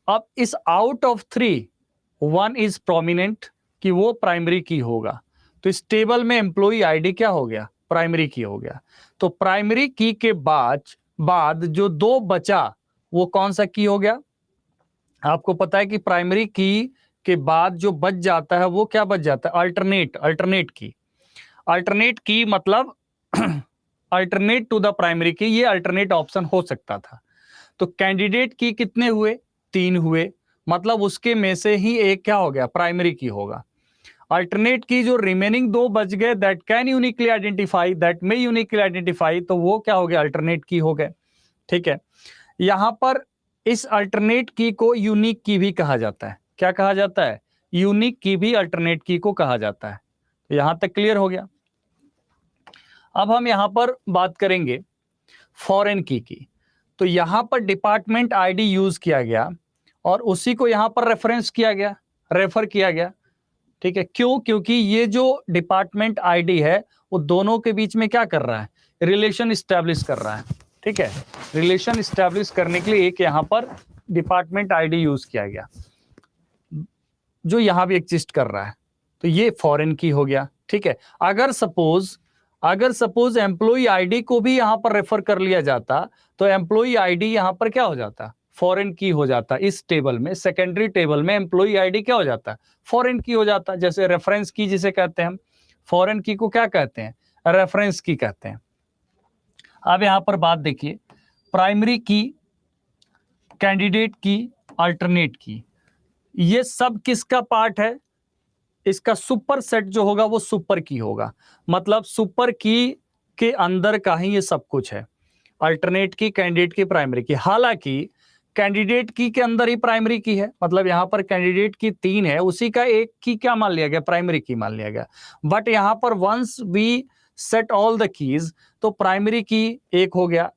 अब इस आउट ऑफ 3 1 इज प्रोमिनेंट कि वो प्राइमरी की होगा, तो इस टेबल में एम्प्लॉई आईडी क्या हो गया, प्राइमरी की हो गया। तो प्राइमरी की के बाद जो 2 बचा वो कौन सा की हो गया, आपको पता है कि प्राइमरी की के बाद जो बच जाता है वो क्या बच जाता है? अल्टरनेट की। अल्टरनेट की मतलब अल्टरनेट टू द प्राइमरी की, ये अल्टरनेट ऑप्शन हो सकता था। तो कैंडिडेट की कितने हुए? 3 हुए, मतलब उसके में से ही एक क्या हो गया? प्राइमरी की होगा। अल्टरनेट की जो रिमेनिंग 2 बच गए, that can uniquely identify, that may uniquely identify, तो वो क्या हो गया? अल्टरनेट की हो गए। ठीक है, यहां पर इस अल्टरनेट की को यूनिक की भी कहा जाता है। क्या कहा जाता है? यूनिक की भी अल्टरनेट की को कहा जाता है। तो यहां तक क्लियर हो गया। अब हम यहां पर बात करेंगे फॉरेन की। तो यहां पर डिपार्टमेंट आईडी यूज किया गया और उसी को यहां पर रेफरेंस किया गया, रेफर किया गया। ठीक है, क्यों? क्योंकि ये जो डिपार्टमेंट आईडी है वो दोनों के बीच में क्या कर रहा है? रिलेशन स्टैब्लिश कर रहा है। ठीक है, रिलेशन स्टैब्लिश करने के लिए एक यहां पर डिपार्टमेंट आईडी यूज किया गया जो यहां भी एग्जिस्ट कर रहा है। तो ये फॉरेन की हो गया। ठीक है, अगर सपोज एम्प्लॉय आईडी को भी यहां पर रेफर कर लिया जाता तो एम्प्लॉय आईडी यहां पर क्या हो जाता? फॉरेन की हो जाता। इस टेबल में, सेकेंडरी टेबल में एम्प्लॉय आईडी क्या हो जाता? फॉरेन की हो जाता। जैसे रेफरेंस की जिसे कहते हैं हम, फॉरेन की को क्या कहते हैं? रेफरेंस की कहते हैं। अब यहां पर बात देखिए, प्राइमरी की, कैंडिडेट की, अल्टरनेट की, ये सब किसका पार्ट है? इसका सुपर सेट जो होगा वो सुपर की होगा। मतलब सुपर की के अंदर का ही ये सब कुछ है। अल्टरनेट की, कैंडिडेट की, प्राइमरी की। हालांकि कैंडिडेट की के अंदर ही प्राइमरी की है, मतलब यहां पर कैंडिडेट की 3 है, उसी का एक की क्या मान लिया गया? प्राइमरी की मान लिया गया। बट यहां पर once we set all the keys, तो प्राइमरी की एक हो गया,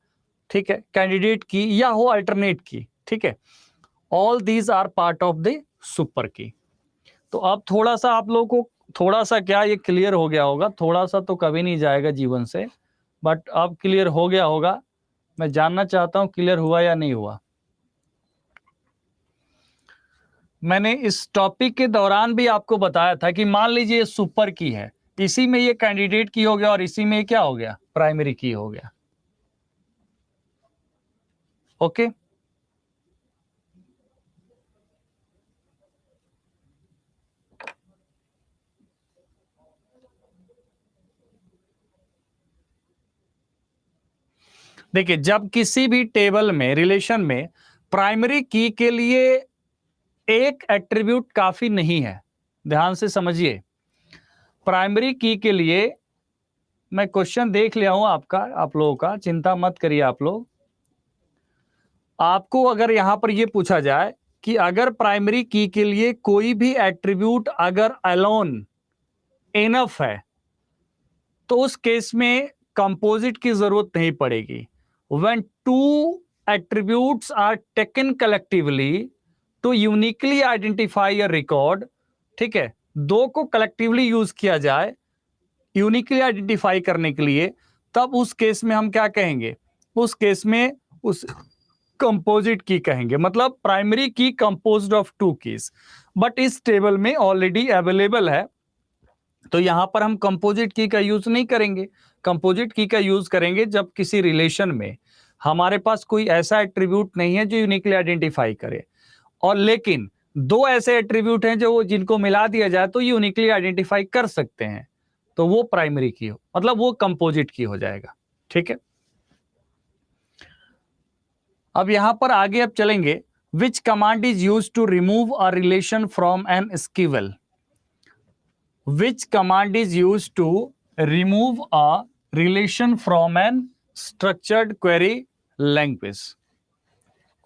ठीक है, कैंडिडेट की या हो अल्टरनेट की। ठीक है, all these are part of the super key. तो अब थोड़ा सा आप लोगों को, थोड़ा सा क्या ये क्लियर हो गया होगा? थोड़ा सा तो कभी नहीं जाएगा जीवन से, बट अब क्लियर हो गया होगा। मैं जानना चाहता हूं क्लियर हुआ या नहीं हुआ। मैंने इस टॉपिक के दौरान भी आपको बताया था कि मान लीजिए सुपर की है, इसी में ये कैंडिडेट की हो गया और इसी में क्या हो गया? प्राइमरी की हो गया। ओके, देखिए, जब किसी भी टेबल में, रिलेशन में प्राइमरी की के लिए एक एट्रीब्यूट काफी नहीं है, ध्यान से समझिए। प्राइमरी की के लिए मैं क्वेश्चन देख लिया हूं आपका, आप लोगों का, चिंता मत करिए आप लोग। आपको अगर यहां पर यह पूछा जाए कि अगर प्राइमरी की के लिए कोई भी एट्रीब्यूट अगर अलोन इनफ है तो उस केस में कंपोजिट की जरूरत नहीं पड़ेगी। When two attributes are taken collectively to uniquely identify a record, ठीक है, दो को कलेक्टिवली यूज किया जाए यूनिकली आइडेंटिफाई करने के लिए, तब उस केस में हम क्या कहेंगे? उस केस में उस कंपोजिट की कहेंगे। मतलब प्राइमरी की कंपोज्ड ऑफ 2 कीज, बट इस टेबल में ऑलरेडी अवेलेबल है, तो यहां पर हम कंपोजिट की का यूज नहीं करेंगे। कंपोजिट की का यूज करेंगे जब किसी रिलेशन में हमारे पास कोई ऐसा एट्रीब्यूट नहीं है जो यूनिकली आइडेंटिफाई करे, और लेकिन 2 ऐसे एट्रीब्यूट हैं जो जिनको मिला दिया जाए तो यूनिकली आइडेंटिफाई कर सकते हैं, तो वो प्राइमरी की हो, मतलब वो कंपोजिट की हो जाएगा। ठीक है, अब यहां पर आगे अब चलेंगे। Which command is use to remove a relation from an SQL? Which command is used to remove a relation from an structured query language?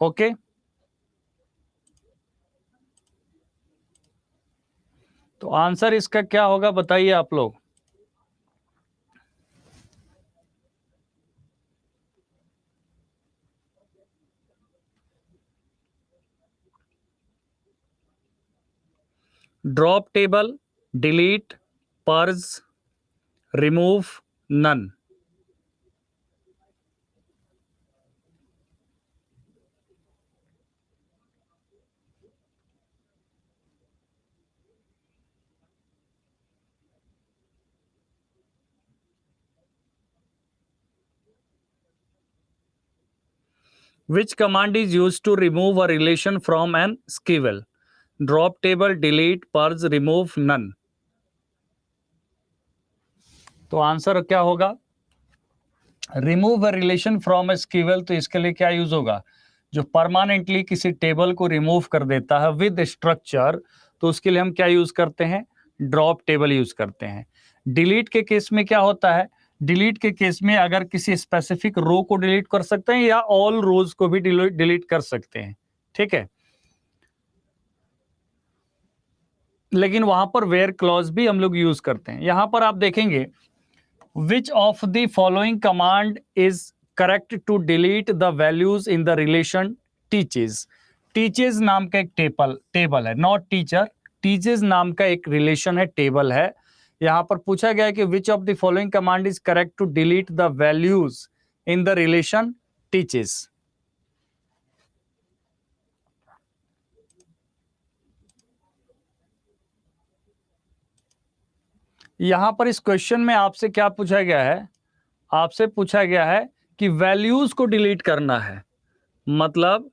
Okay, तो आंसर इसका क्या होगा बताइए आप लोग। Drop table, delete, purge, remove, none. Which command is used to remove a relation from an SQL? Drop table, delete, purge, remove, none. तो answer क्या होगा? Remove a relation from a SQL, तो इसके लिए क्या यूज होगा? जो permanently किसी टेबल को रिमूव कर देता है विद स्ट्रक्चर, तो उसके लिए हम क्या यूज करते हैं? ड्रॉप टेबल यूज करते हैं। डिलीट के केस में क्या होता है? डिलीट के केस में अगर किसी स्पेसिफिक रो को डिलीट कर सकते हैं या ऑल रोज को भी डिलीट कर सकते हैं, ठीक है। लेकिन वहां पर वेयर क्लॉज भी हम लोग यूज करते हैं। यहां पर आप देखेंगे, Which of the following command is correct to delete the values in the relation teaches? Teaches नाम का एक टेबल है, नॉट टीचर। teaches नाम का एक रिलेशन है, टेबल है। यहां पर पूछा गया है कि which of the following command is correct to delete the values in the relation teaches? यहां पर इस क्वेश्चन में आपसे क्या पूछा गया है? आपसे पूछा गया है कि वैल्यूज को डिलीट करना है, मतलब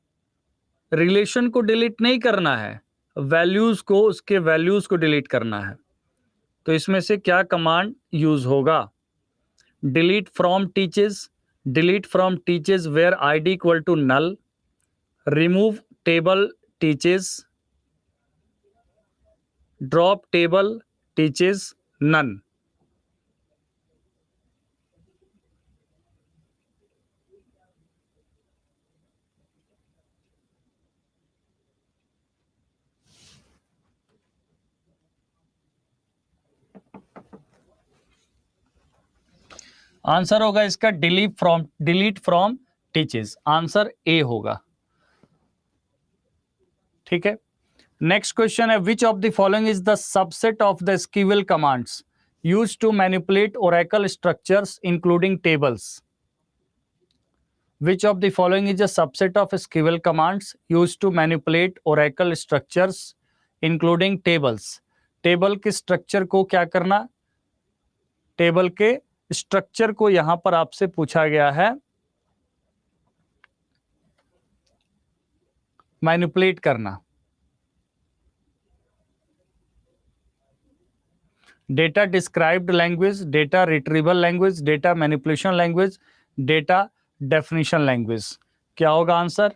रिलेशन को डिलीट नहीं करना है, वैल्यूज को, उसके वैल्यूज को डिलीट करना है। तो इसमें से क्या कमांड यूज होगा? Delete from teaches, delete from teaches where ID equal to null, remove table teaches, drop table teaches, none. Answer होगा इसका delete from teaches. Answer A होगा, ठीक है। नेक्स्ट क्वेश्चन है, which of the following is the subset of the SQL commands used to manipulate Oracle structures including tables? Which of the following is a subset of SQL commands used to manipulate Oracle structures including tables? Table के structure को क्या करना? Table के structure को यहां पर आपसे पूछा गया है मैनिपुलेट करना। Data described language, data retrieval language, data manipulation language, data definition language. क्या होगा आंसर?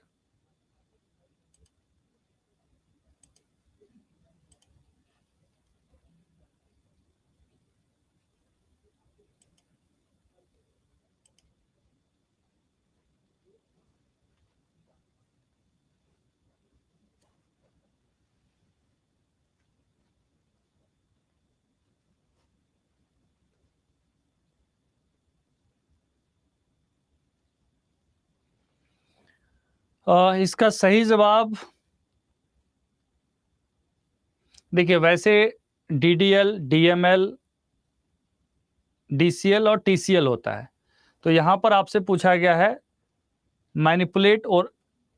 इसका सही जवाब, देखिए वैसे DDL, DML, DCL और TCL होता है। तो यहां पर आपसे पूछा गया है मैनिपुलेट और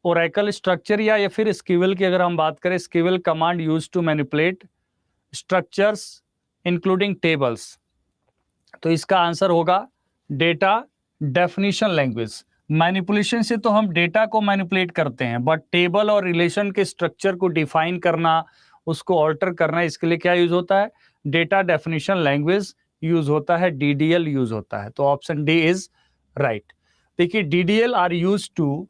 ओरेकल स्ट्रक्चर, या फिर SQL की अगर हम बात करें, SQL command use to manipulate structures including tables. तो इसका आंसर होगा डेटा डेफिनेशन लैंग्वेज। मैनिपुलेशन से तो हम डेटा को मैनिपुलेट करते हैं, बट टेबल और रिलेशन के स्ट्रक्चर को डिफाइन करना, उसको ऑल्टर करना, इसके लिए क्या यूज होता है? डेटा डेफिनेशन लैंग्वेज यूज होता है, DDL यूज होता है। तो ऑप्शन डी इज राइट। देखिए DDL are use to,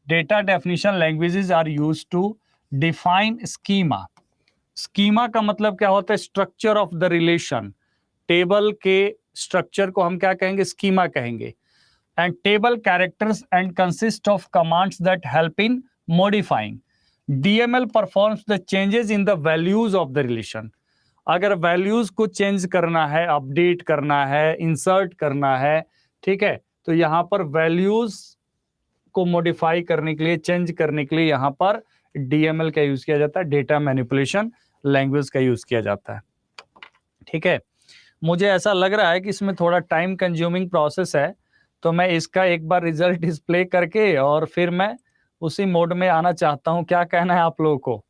data definition languages are use to define schema. Schema का मतलब क्या होता है? Structure of the relation. Table के स्ट्रक्चर को हम क्या कहेंगे? स्कीमा कहेंगे। And table characters and consist of commands that help in modifying. DML performs the changes in the values of the relation. अगर वैल्यूज को चेंज करना है, अपडेट करना है, इंसर्ट करना है, ठीक है, तो यहां पर वैल्यूज को मॉडिफाई करने के लिए, चेंज करने के लिए यहां पर DML का यूज किया जाता है, डेटा मैनिपुलेशन लैंग्वेज का यूज किया जाता है, ठीक है। मुझे ऐसा लग रहा है कि इसमें थोड़ा टाइम कंज्यूमिंग प्रोसेस है, तो मैं इसका एक बार रिजल्ट डिस्प्ले करके और फिर मैं उसी मोड में आना चाहता हूं। क्या कहना है आप लोगों को?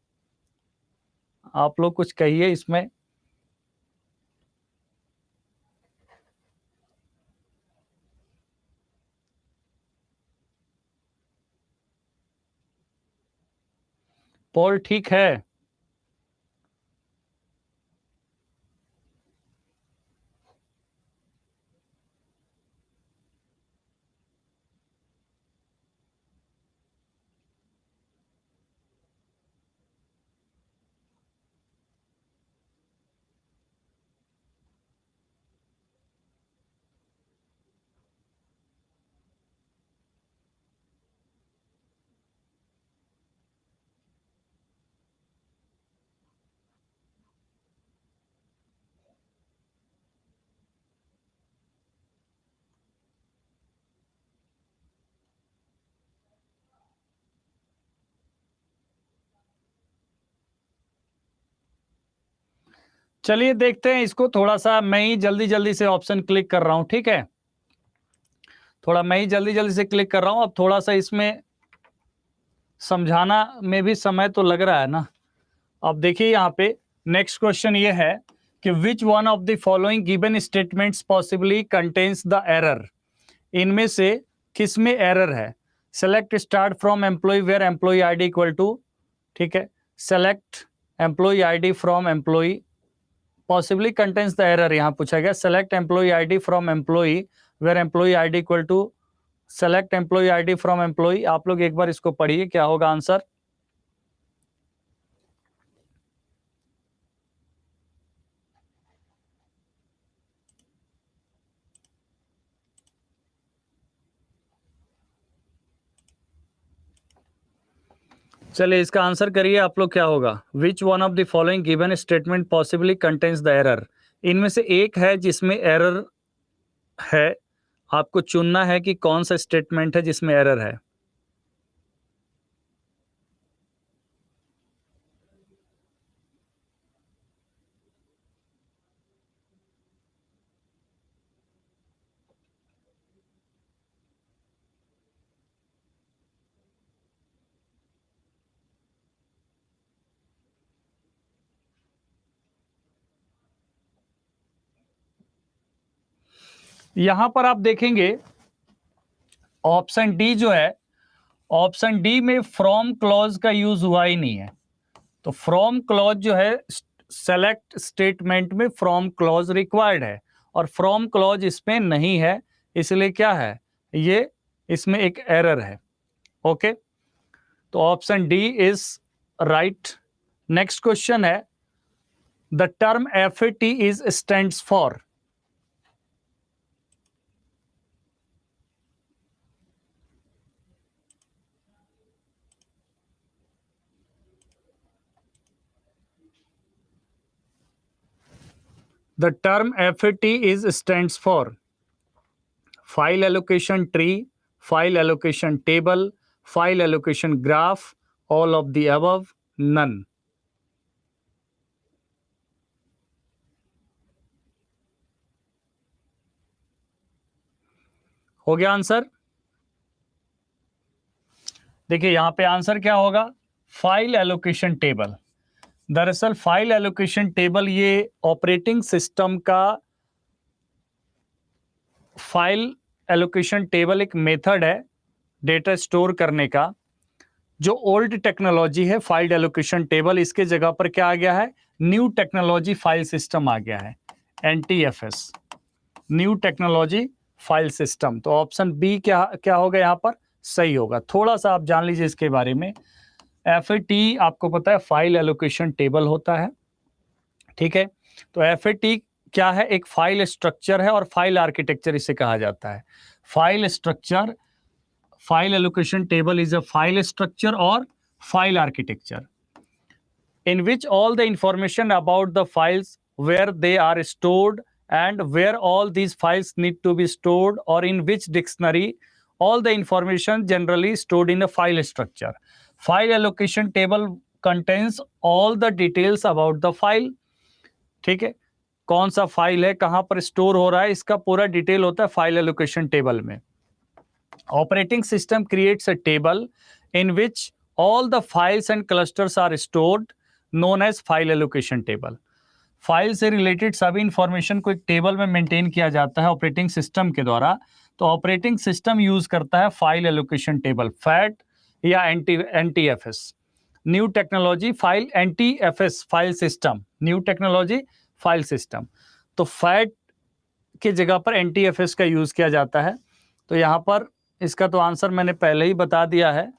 आप लोग कुछ कहिए इसमें। पोल ठीक है? चलिए देखते हैं इसको, थोड़ा सा मैं ही जल्दी जल्दी से ऑप्शन क्लिक कर रहा हूं, ठीक है, थोड़ा मैं ही जल्दी जल्दी से क्लिक कर रहा हूं। अब थोड़ा सा इसमें समझाना में भी समय तो लग रहा है ना। अब देखिए यहाँ पे नेक्स्ट क्वेश्चन ये है कि which one of the following given statements possibly contains the error. इनमें से किस में एरर है? Select start from employ where employ ID equal to, ठीक है, select employ ID from employ, possibly contains the error यहां पूछा गया। Select employ ID from employ where employ ID equal to select employ ID from employ. आप लोग एक बार इसको पढ़िए, क्या होगा आंसर। चलिए इसका आंसर करिए आप लोग, क्या होगा। विच one of the following given statement possibly contains the error. इनमें से एक है जिसमें एरर है, आपको चुनना है कि कौन सा स्टेटमेंट है जिसमें एरर है। यहां पर आप देखेंगे ऑप्शन डी जो है, ऑप्शन डी में फ्रॉम क्लॉज का यूज हुआ ही नहीं है। तो फ्रॉम क्लॉज जो है, सेलेक्ट स्टेटमेंट में फ्रॉम क्लॉज रिक्वायर्ड है और फ्रॉम क्लॉज इसमें नहीं है, इसलिए क्या है ये, इसमें एक एरर है। ओके, तो option D is right. Next question है, the term FAT is stands for. The term FAT is stands for file allocation tree, file allocation table, file allocation graph, all of the above, none. हो गया answer. देखिए यहां पे answer क्या होगा, file allocation table. दरअसल file allocation table ये operating system का फाइल एलोकेशन टेबल एक मेथड है डेटा स्टोर करने का। जो ओल्ड टेक्नोलॉजी है फाइल एलोकेशन टेबल, इसके जगह पर क्या आ गया है, न्यू टेक्नोलॉजी फाइल सिस्टम आ गया है, NTFS, new technology file system. तो ऑप्शन बी क्या क्या होगा यहाँ पर, सही होगा। थोड़ा सा आप जान लीजिए इसके बारे में। एफएटी आपको पता है फाइल एलोकेशन टेबल होता है, ठीक है। तो एफएटी क्या है, एक फाइल स्ट्रक्चर है और फाइल आर्किटेक्चर इसे कहा जाता है। File structure, file allocation table is a file structure और file architecture in which all the information about the files, where they are stored and where all these files need to be stored, or in which dictionary, all the information generally stored in a file structure. File allocation table contains all the details about the file, ठीक है, कौन सा file है, कहां पर store हो रहा है, इसका पूरा डिटेल होता है फाइल एलोकेशन टेबल में। Operating system creates a table in which all the files and clusters are stored, known as file allocation table. File से रिलेटेड सभी इंफॉर्मेशन को एक टेबल में मेंटेन किया जाता है ऑपरेटिंग सिस्टम के द्वारा। तो ऑपरेटिंग सिस्टम यूज करता है फाइल एलोकेशन टेबल, फैट या NTFS, new technology file, NTFS file system, new technology file system. तो फैट के जगह पर एनटीएफएस का यूज किया जाता है। तो यहां पर इसका तो आंसर मैंने पहले ही बता दिया है।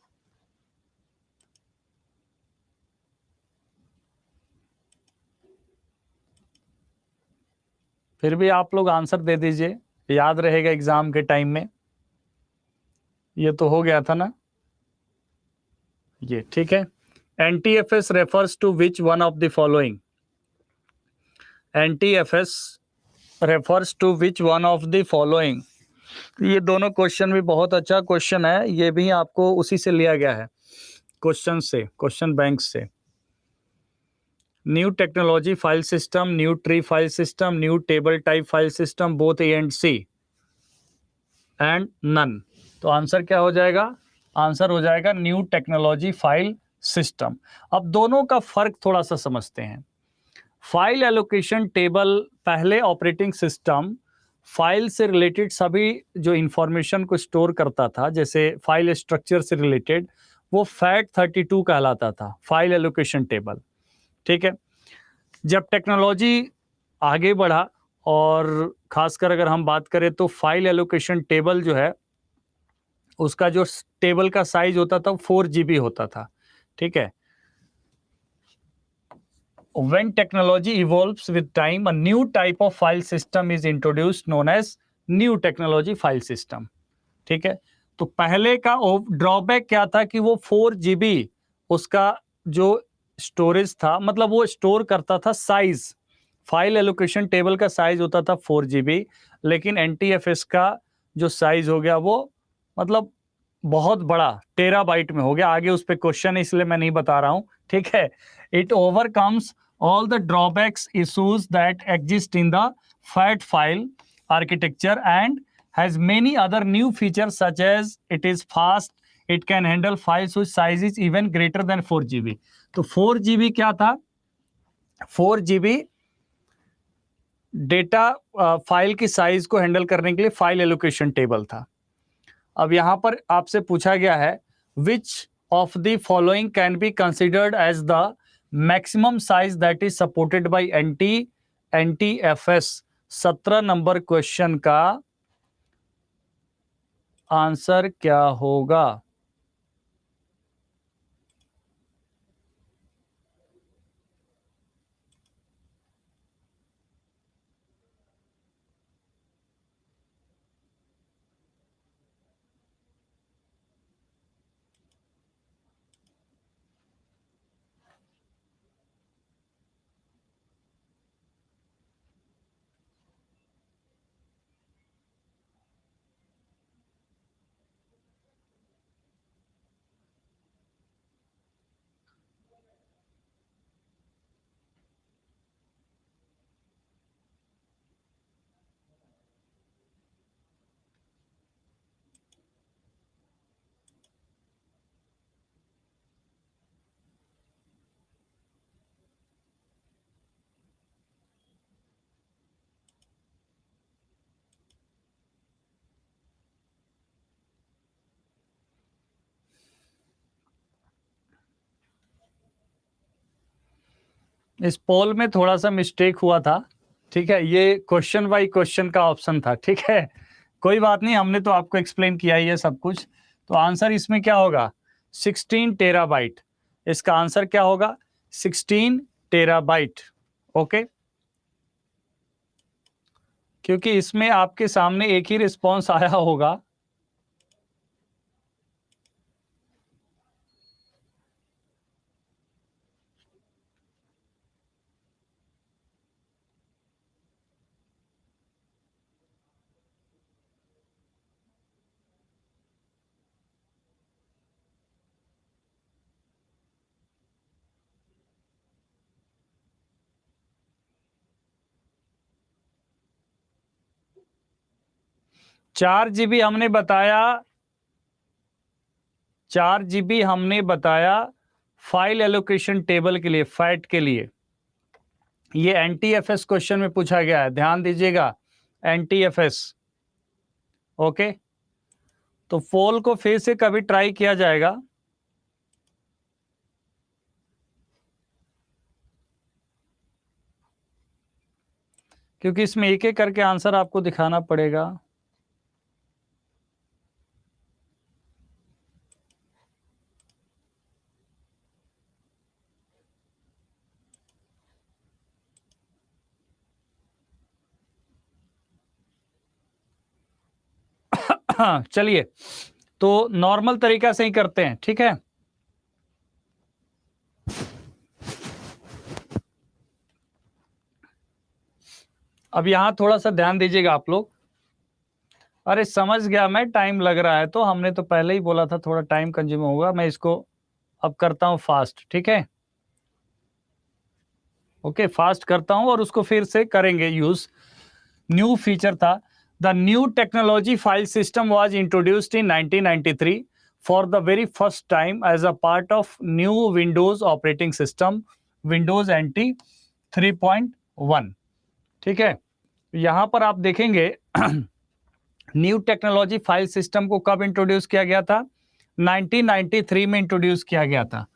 फिर भी आप लोग आंसर दे दीजिए, याद रहेगा एग्जाम के टाइम में। ये तो हो गया था ना, ये ठीक है। NTFS refers to which one of the following. NTFS refers to which one of the following. ये दोनों क्वेश्चन भी बहुत अच्छा क्वेश्चन है, ये भी आपको उसी से लिया गया है, क्वेश्चन से, क्वेश्चन बैंक से। New technology file system, new tree file system, new table type file system, both A and C and none. तो आंसर क्या हो जाएगा? आंसर हो जाएगा न्यू टेक्नोलॉजी फाइल सिस्टम। अब दोनों का फर्क थोड़ा सा समझते हैं। फाइल एलोकेशन टेबल, पहले ऑपरेटिंग सिस्टम फाइल से रिलेटेड सभी जो इंफॉर्मेशन को स्टोर करता था, जैसे फाइल स्ट्रक्चर से रिलेटेड, वो FAT32 कहलाता था, फाइल एलोकेशन टेबल। ठीक है। जब टेक्नोलॉजी आगे बढ़ा और खासकर अगर हम बात करें तो फाइल एलोकेशन टेबल जो है उसका जो टेबल का साइज होता था 4 GB होता था। ठीक है। When technology evolves with time, a new type of file system is introduced known as new technology file system. ठीक है। तो पहले का ड्रॉबैक क्या था कि वो 4 GB उसका जो स्टोरेज था, मतलब वो स्टोर करता था साइज, फाइल एलोकेशन टेबल का साइज होता था 4 GB, लेकिन NTFS का जो साइज हो गया वो मतलब बहुत बड़ा टेराबाइट में हो गया। आगे उस पर क्वेश्चन है इसलिए मैं नहीं बता रहा हूं। ठीक है। It overcomes all the drawbacks issues that exist in the FAT file architecture and has many other new features such as it is fast, it can handle files whose size is even greater than 4 GB। तो 4 GB क्या था? 4 GB data file की size को handle करने के लिए file allocation table था। अब यहां पर आपसे पूछा गया है which of the following can be considered as the maximum size that is supported by NTFS। 17 number question का आंसर क्या होगा? इस पोल में थोड़ा सा मिस्टेक हुआ था। ठीक है। ये क्वेश्चन बाई क्वेश्चन का ऑप्शन था। ठीक है। कोई बात नहीं, हमने तो आपको एक्सप्लेन किया ही है सब कुछ। तो आंसर इसमें क्या होगा? 16 टेराबाइट। इसका आंसर क्या होगा? 16 टेराबाइट। ओके। क्योंकि इसमें आपके सामने एक ही रिस्पॉन्स आया होगा। चार जीबी हमने बताया, 4 GB हमने बताया फाइल एलोकेशन टेबल के लिए, फैट के लिए। ये NTFS क्वेश्चन में पूछा गया है, ध्यान दीजिएगा। NTFS। ओके। तो पोल को फिर से कभी ट्राई किया जाएगा। क्योंकि इसमें एक एक करके आंसर आपको दिखाना पड़ेगा। चलिए, तो नॉर्मल तरीका से ही करते हैं। ठीक है। अब यहां थोड़ा सा ध्यान दीजिएगा आप लोग। अरे समझ गया मैं, टाइम लग रहा है, तो हमने तो पहले ही बोला था थोड़ा टाइम कंज्यूम होगा। मैं इसको अब करता हूं फास्ट। ठीक है। ओके, फास्ट करता हूं और उसको फिर से करेंगे यूज। न्यू फीचर था, the new technology file system was introduced in 1993 for the very first time as a part of new Windows operating system, Windows NT 3.1। ठीक है, यहां पर आप देखेंगे न्यू टेक्नोलॉजी फाइल सिस्टम को कब इंट्रोड्यूस किया गया था? 1993 में इंट्रोड्यूस किया गया था,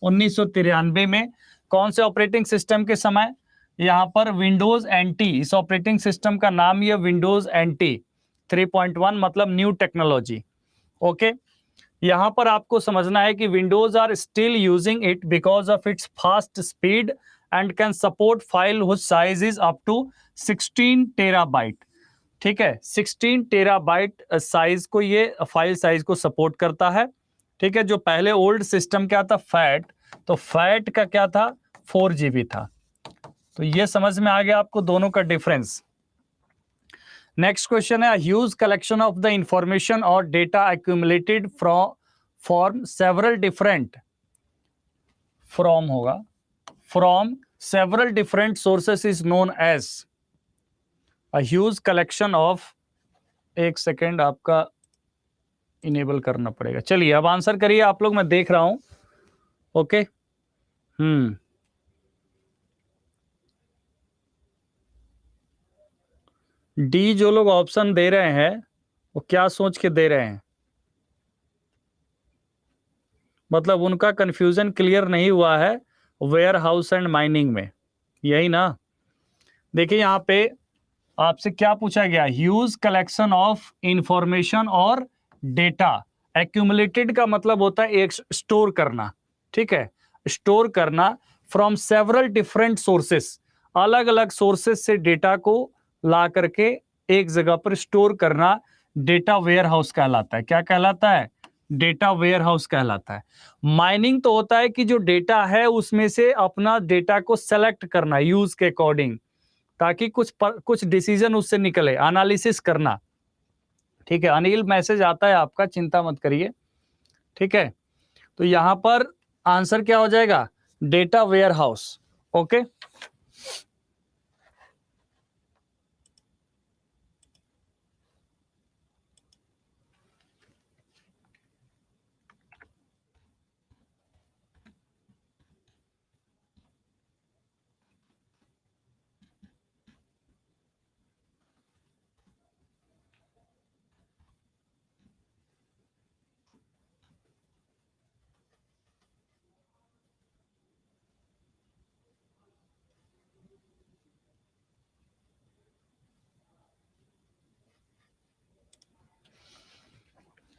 1993 में। कौन से ऑपरेटिंग सिस्टम के समय? यहां पर विंडोज एनटी, इस ऑपरेटिंग सिस्टम का नाम ये विंडोज एनटी 3.1 मतलब न्यू टेक्नोलॉजी। ओके, यहां पर आपको समझना है कि Windows are still using it because of its fast speed and can support file whose size is up to 16 terabyte. ठीक है, 16 टेराबाइट साइज को, ये फाइल साइज को सपोर्ट करता है। ठीक है, जो पहले ओल्ड सिस्टम क्या था? फैट, तो फैट का क्या था? 4 GB था। तो ये समझ में आ गया आपको दोनों का डिफरेंस। नेक्स्ट क्वेश्चन है, huge collection of the information और data accumulated from several different, from होगा, from several different sources is known as a huge collection of, एक सेकेंड आपका इनेबल करना पड़ेगा। चलिए अब आंसर करिए आप लोग, मैं देख रहा हूं। ओके, डी जो लोग ऑप्शन दे रहे हैं वो क्या सोच के दे रहे हैं? मतलब उनका कंफ्यूजन क्लियर नहीं हुआ है वेयर हाउस एंड माइनिंग में, यही ना? देखिए यहां पे आपसे क्या पूछा गया? ह्यूज कलेक्शन ऑफ इंफॉर्मेशन और डेटा। एक्यूमुलेटेड का मतलब होता है एक स्टोर करना। ठीक है, स्टोर करना फ्रॉम सेवरल डिफरेंट सोर्सेस, अलग अलग सोर्सेस से डेटा को ला करके एक जगह पर स्टोर करना, डेटा वेयर हाउस कहलाता है। क्या कहलाता है? डेटा वेयर हाउस कहलाता है। माइनिंग तो होता है कि जो डेटा है उसमें से अपना डेटा को सेलेक्ट करना यूज के अकॉर्डिंग, ताकि कुछ डिसीजन उससे निकले, एनालिसिस करना। ठीक है, अनिल मैसेज आता है आपका, चिंता मत करिए। ठीक है, तो यहां पर आंसर क्या हो जाएगा? Data warehouse. Okay,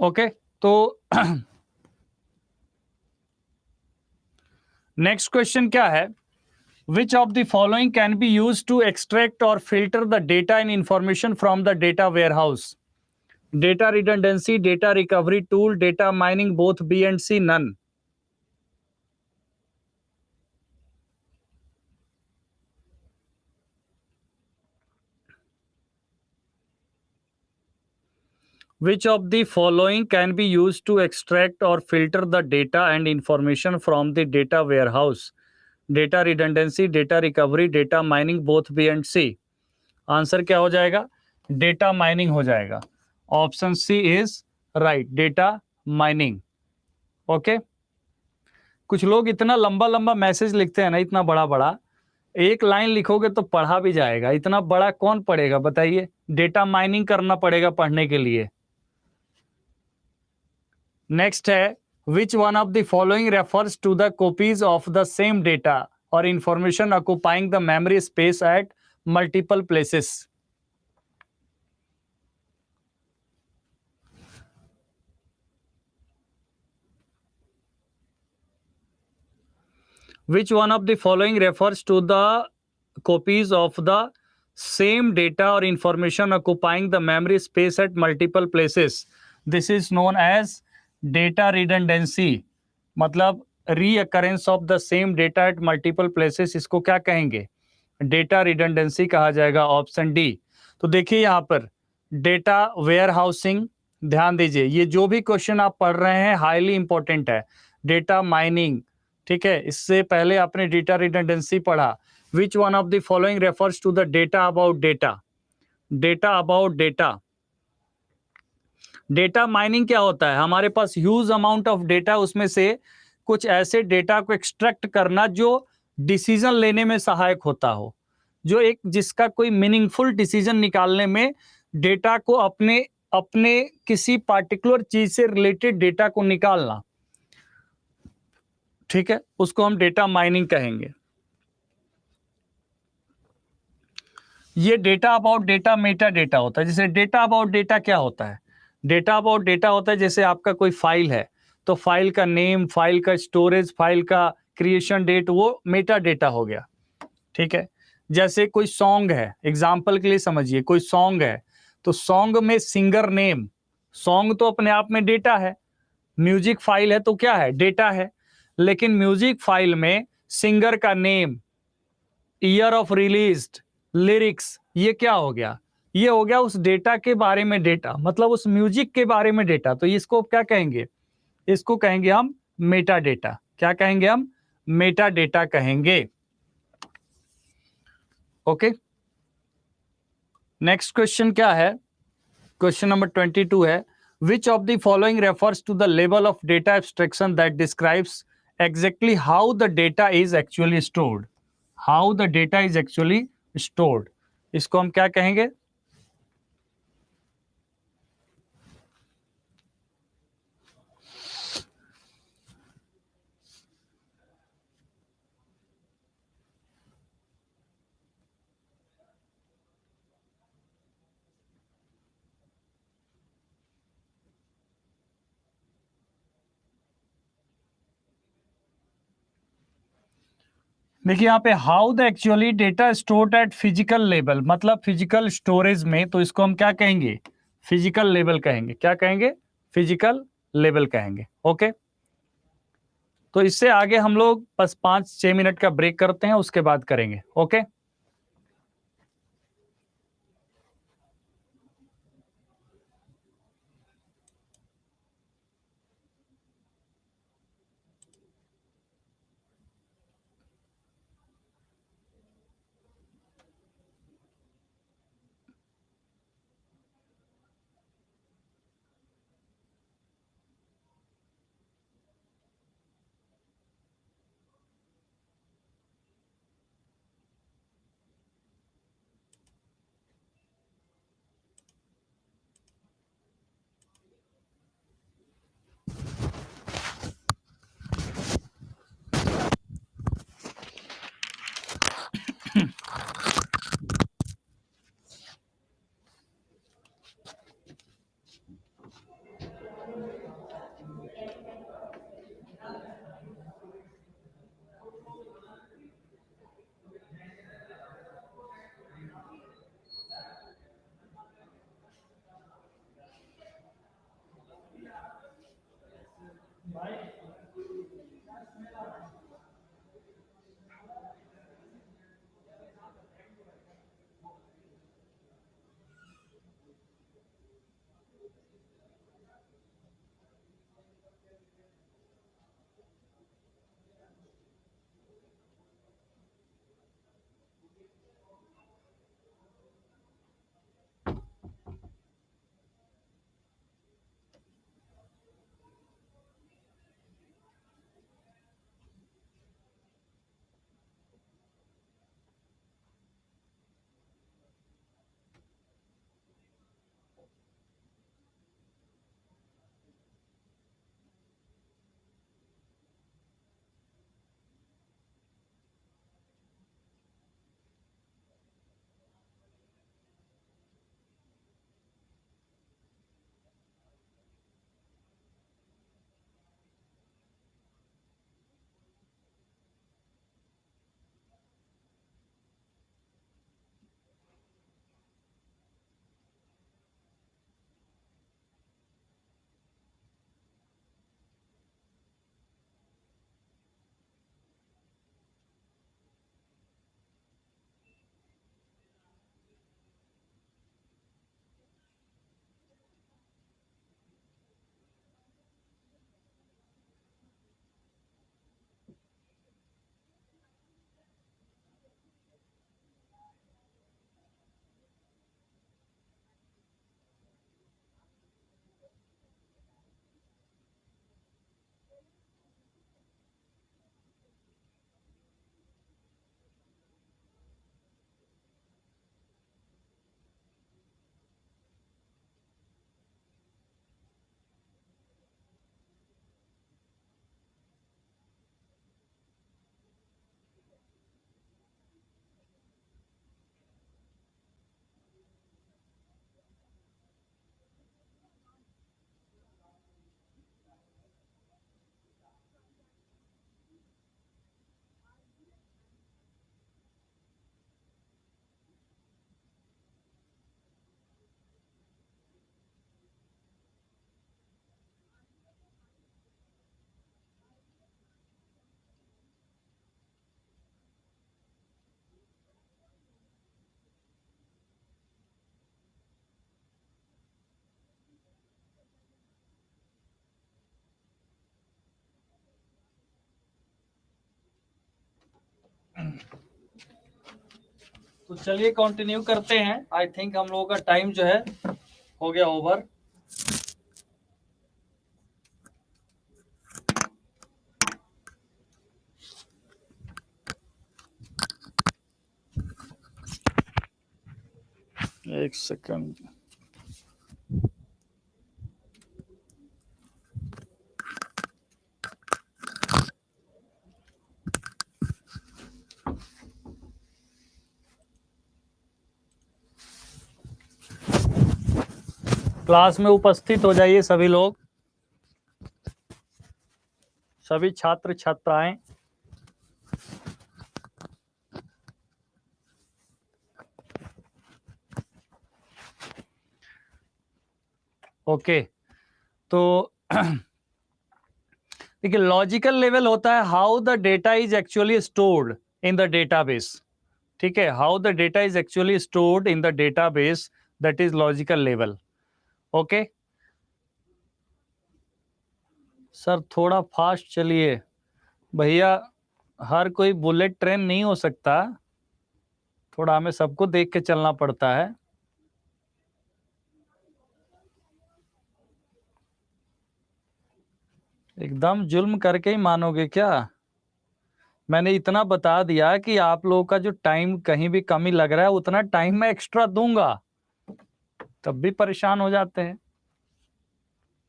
okay, तो नेक्स्ट क्वेश्चन क्या है? Which of the following can be used to extract or filter the data and information from the data warehouse? Data redundancy, data recovery tool, data mining, both B and C, none. Which of the following can be used to extract or filter the data and information from the data warehouse? Data redundancy, data recovery, data mining, both B and C. Answer क्या हो जाएगा? Data mining हो जाएगा। Option C is right, data mining. Okay, कुछ लोग इतना लंबा लंबा मैसेज लिखते हैं ना, इतना बड़ा बड़ा, एक लाइन लिखोगे तो पढ़ा भी जाएगा, इतना बड़ा कौन पढ़ेगा बताइए? डेटा माइनिंग करना पड़ेगा पढ़ने के लिए। नेक्स्ट है, which one of the following refers to the copies of the same data और information occupying the memory space at multiple places? Which one of the following refers to the copies of the same data or information occupying the memory space at multiple places? This is known as data redundancy. मतलब reoccurrence of the same data at multiple places, इसको क्या कहेंगे? Data redundancy कहा जाएगा, option D. तो देखिए यहाँ पर डेटा वेयर हाउसिंग, ध्यान दीजिए ये जो भी क्वेश्चन आप पढ़ रहे हैं हाईली इंपॉर्टेंट है। डेटा माइनिंग, ठीक है, इससे पहले आपने डेटा रिडंडेंसी पढ़ा, which one of the following refers to the data about data? Data about data, data mining क्या होता है? हमारे पास ह्यूज अमाउंट ऑफ डेटा, उसमें से कुछ ऐसे डेटा को एक्सट्रैक्ट करना जो डिसीजन लेने में सहायक होता हो, जो एक जिसका कोई मीनिंगफुल डिसीजन निकालने में डेटा को अपने अपने किसी पार्टिकुलर चीज से रिलेटेड डेटा को निकालना, ठीक है, उसको हम डेटा माइनिंग कहेंगे। ये data about data Meta data होता है। जैसे डेटा अबाउट डेटा क्या होता है? डेटा अबाउट डेटा होता है जैसे आपका कोई फाइल है, तो फाइल का नेम, फाइल का स्टोरेज, फाइल का क्रिएशन डेट, वो मेटा डेटा हो गया, ठीक है। जैसे कोई सॉन्ग है, एग्जाम्पल के लिए समझिए, कोई सॉन्ग है, तो सॉन्ग में सिंगर नेम, सॉन्ग तो अपने आप में डेटा है, म्यूजिक फाइल है तो क्या है? डेटा है। लेकिन म्यूजिक फाइल में सिंगर का name, year of released, lyrics, ये क्या हो गया? ये हो गया उस डेटा के बारे में डेटा, मतलब उस म्यूजिक के बारे में डेटा। तो इसको क्या कहेंगे? इसको कहेंगे हम मेटा डेटा। क्या कहेंगे हम? मेटा डेटा कहेंगे। ओके, नेक्स्ट क्वेश्चन क्या है? क्वेश्चन नंबर 22 है, which of the following refers to the level of data abstraction that describes exactly how the data is actually stored? How the data is actually stored, इसको हम क्या कहेंगे? देखिए यहाँ पे how the actually data stored at physical level, मतलब physical storage में, तो इसको हम क्या कहेंगे? फिजिकल लेवल कहेंगे। क्या कहेंगे? फिजिकल लेवल कहेंगे। ओके, तो इससे आगे हम लोग बस 5-6 मिनट का ब्रेक करते हैं, उसके बाद करेंगे। ओके, तो चलिए कंटिन्यू करते हैं। आई थिंक हम लोगों का टाइम जो है हो गया ओवर। एक सेकंड। क्लास में उपस्थित हो जाइए सभी लोग, सभी छात्र छात्राएं। ओके, तो देखिए लॉजिकल लेवल होता है how the data is actually stored in the database. ठीक है, how the data is actually stored in the database, that is logical level. Okay sir, थोड़ा फास्ट चलिए भैया, हर कोई बुलेट ट्रेन नहीं हो सकता, थोड़ा हमें सबको देख के चलना पड़ता है। एकदम जुल्म करके ही मानोगे क्या? मैंने इतना बता दिया कि आप लोगों का जो टाइम कहीं भी कमी लग रहा है उतना टाइम मैं एक्स्ट्रा दूंगा, तब भी परेशान हो जाते हैं।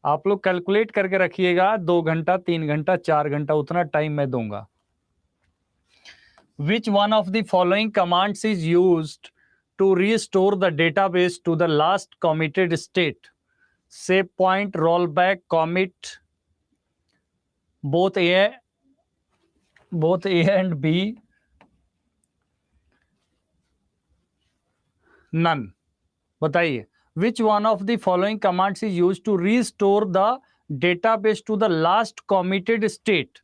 आप लोग कैलकुलेट करके रखिएगा, 2 घंटा 3 घंटा 4 घंटा उतना टाइम मैं दूंगा। Which one of the following commands is used to restore the database to the last committed state? Save point, rollback, commit, both A and B, none. बताइए, which one of the following commands is used to restore the database to the last committed state?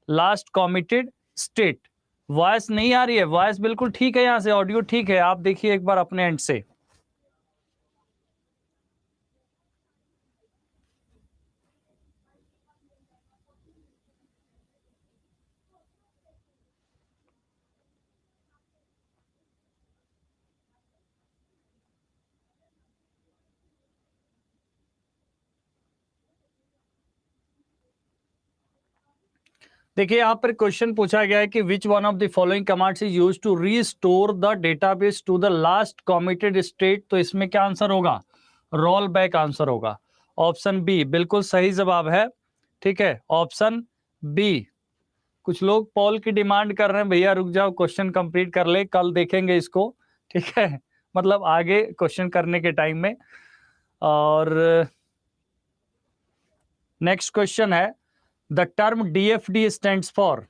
Last committed state. Voice नहीं आ रही है? Voice बिल्कुल ठीक है, यहां से audio ठीक है, आप देखिए एक बार अपने एंड से। देखिए यहाँ पर क्वेश्चन पूछा गया है कि which one of the following commands is used to restore the database to the last committed state. तो इसमें क्या आंसर होगा? रोल बैक आंसर होगा। ऑप्शन बी बिल्कुल सही जवाब है। ठीक है, ऑप्शन बी। कुछ लोग पॉल की डिमांड कर रहे हैं, भैया रुक जाओ क्वेश्चन कंप्लीट कर ले, कल देखेंगे इसको। ठीक है, मतलब आगे क्वेश्चन करने के टाइम में। और नेक्स्ट क्वेश्चन है, the term DFD stands for.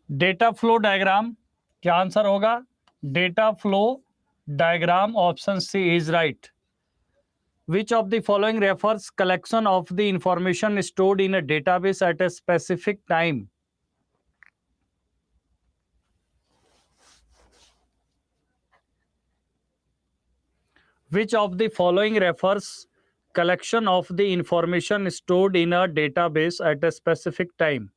Data flow diagram क्या आंसर होगा? Data flow diagram, option C is right. Which of the following refers collection of the information stored in a database at a specific time? Which of the following refers collection of the information stored in a database at a specific time?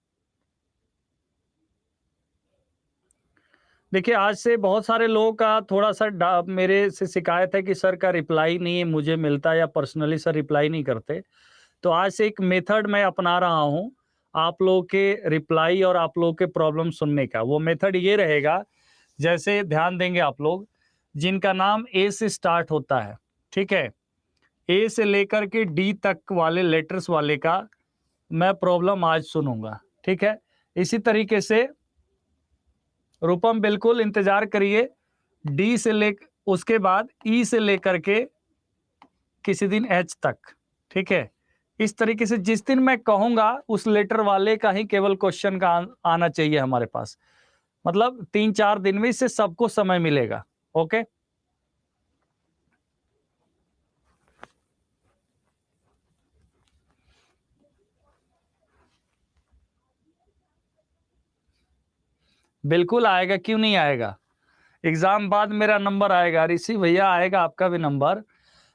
देखिए आज से बहुत सारे लोगों का थोड़ा सा मेरे से शिकायत है कि सर का रिप्लाई नहीं मुझे मिलता, या पर्सनली सर रिप्लाई नहीं करते। तो आज से एक मेथड मैं अपना रहा हूं आप लोगों के रिप्लाई और आप लोगों के प्रॉब्लम सुनने का। वो मेथड ये रहेगा, जैसे ध्यान देंगे आप लोग जिनका नाम ए से स्टार्ट होता है, ठीक है, ए से लेकर के डी तक वाले लेटर्स वाले का मैं प्रॉब्लम आज सुनूंगा। ठीक है, इसी तरीके से रूपम बिल्कुल इंतजार करिए, डी से ले उसके बाद ई से लेकर के किसी दिन एच तक। ठीक है, इस तरीके से जिस दिन मैं कहूंगा उस लेटर वाले का ही केवल क्वेश्चन का आना चाहिए हमारे पास। मतलब 3-4 दिन में इससे सबको समय मिलेगा। ओके, बिल्कुल आएगा, क्यों नहीं आएगा। एग्जाम बाद मेरा नंबर आएगा, ऋषि भैया आएगा आपका भी नंबर।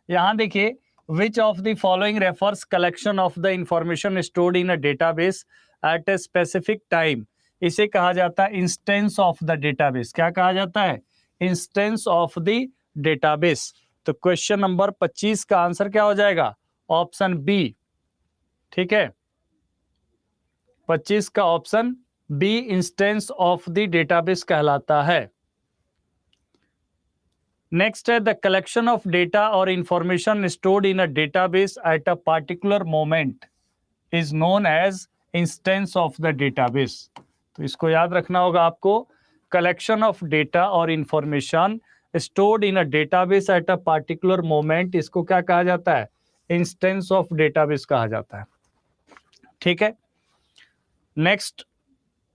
यहाँ देखिए, which of the following refers collection of the information stored in a database at a specific time. इसे कहा जाता है इंस्टेंस ऑफ द डेटाबेस। क्या कहा जाता है? Instance of the database. तो क्वेश्चन नंबर 25 का आंसर क्या हो जाएगा? Option B. ठीक है, 25 का option B instance of the database कहलाता है। नेक्स्ट है, द कलेक्शन ऑफ डेटा और information stored in a database at a particular moment is known as instance of the database. तो इसको याद रखना होगा आपको। कलेक्शन ऑफ डेटा और information stored in a database at a particular moment, इसको क्या कहा जाता है? इंस्टेंस ऑफ डेटाबेस कहा जाता है। ठीक है, नेक्स्ट,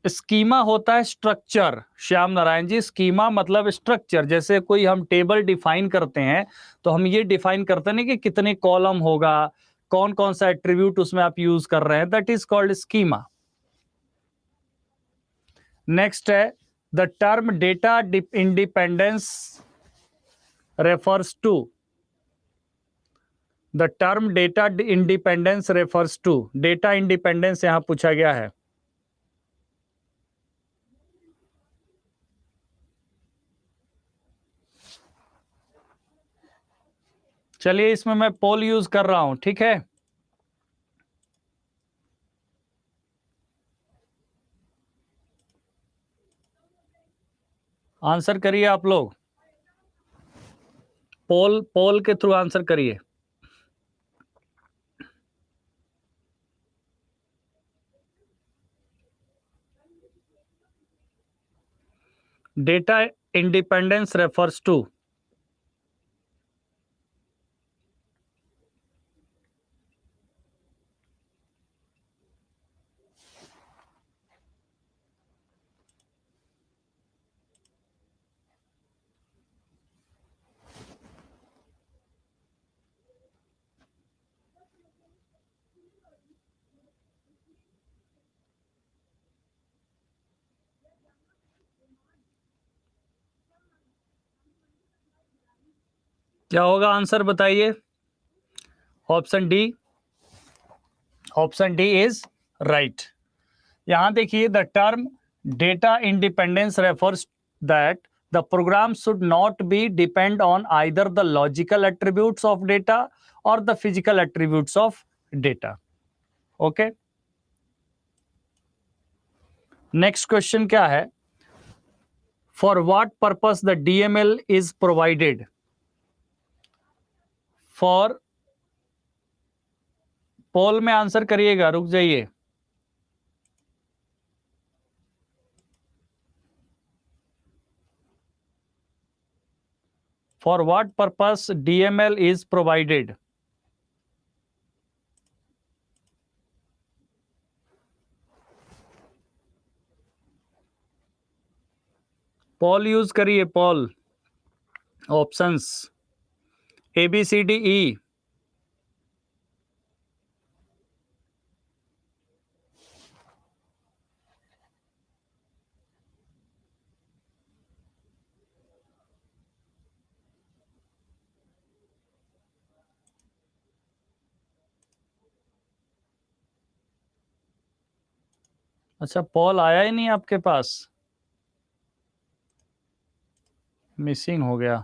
स्कीमा होता है स्ट्रक्चर। श्याम नारायण जी, स्कीमा मतलब स्ट्रक्चर। जैसे कोई हम टेबल डिफाइन करते हैं तो हम ये डिफाइन करते नहीं कि कितने कॉलम होगा, कौन कौन सा एट्रीब्यूट उसमें आप यूज कर रहे हैं, that is called schema. Next है, the term data independence refers to. The term data independence refers to, data independence यहां पूछा गया है। चलिए, इसमें मैं पोल यूज कर रहा हूं, ठीक है। आंसर करिए आप लोग, पोल पोल के थ्रू आंसर करिए। डेटा इंडिपेंडेंस रेफर्स टू, क्या होगा आंसर बताइए? Option D, option D is right. यहां देखिए, the term data independence refers that the program should not be depend on either the logical attributes of data और the physical attributes of data. Okay, next question क्या है? For what purpose the DML is provided. For, poll में answer करिएगा, रुक जाइए। For what purpose DML is provided? Paul use करिए, Paul. Options ABCDE। अच्छा, Paul आया ही नहीं आपके पास, मिसिंग हो गया।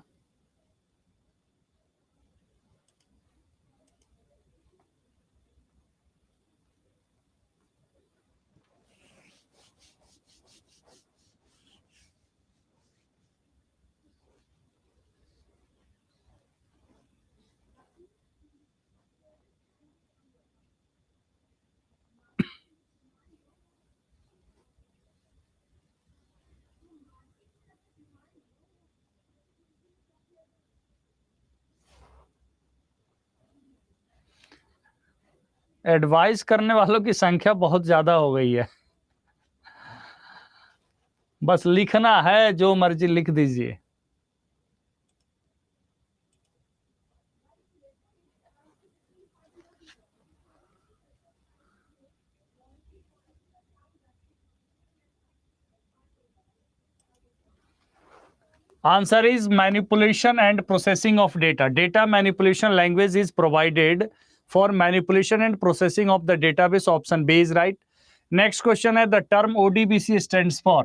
एडवाइस करने वालों की संख्या बहुत ज्यादा हो गई है। बस लिखना है, जो मर्जी लिख दीजिए। Answer is manipulation and processing of data. Data manipulation language is provided for manipulation and processing of the database. Option B is right. Next question है, the term ODBC stands for.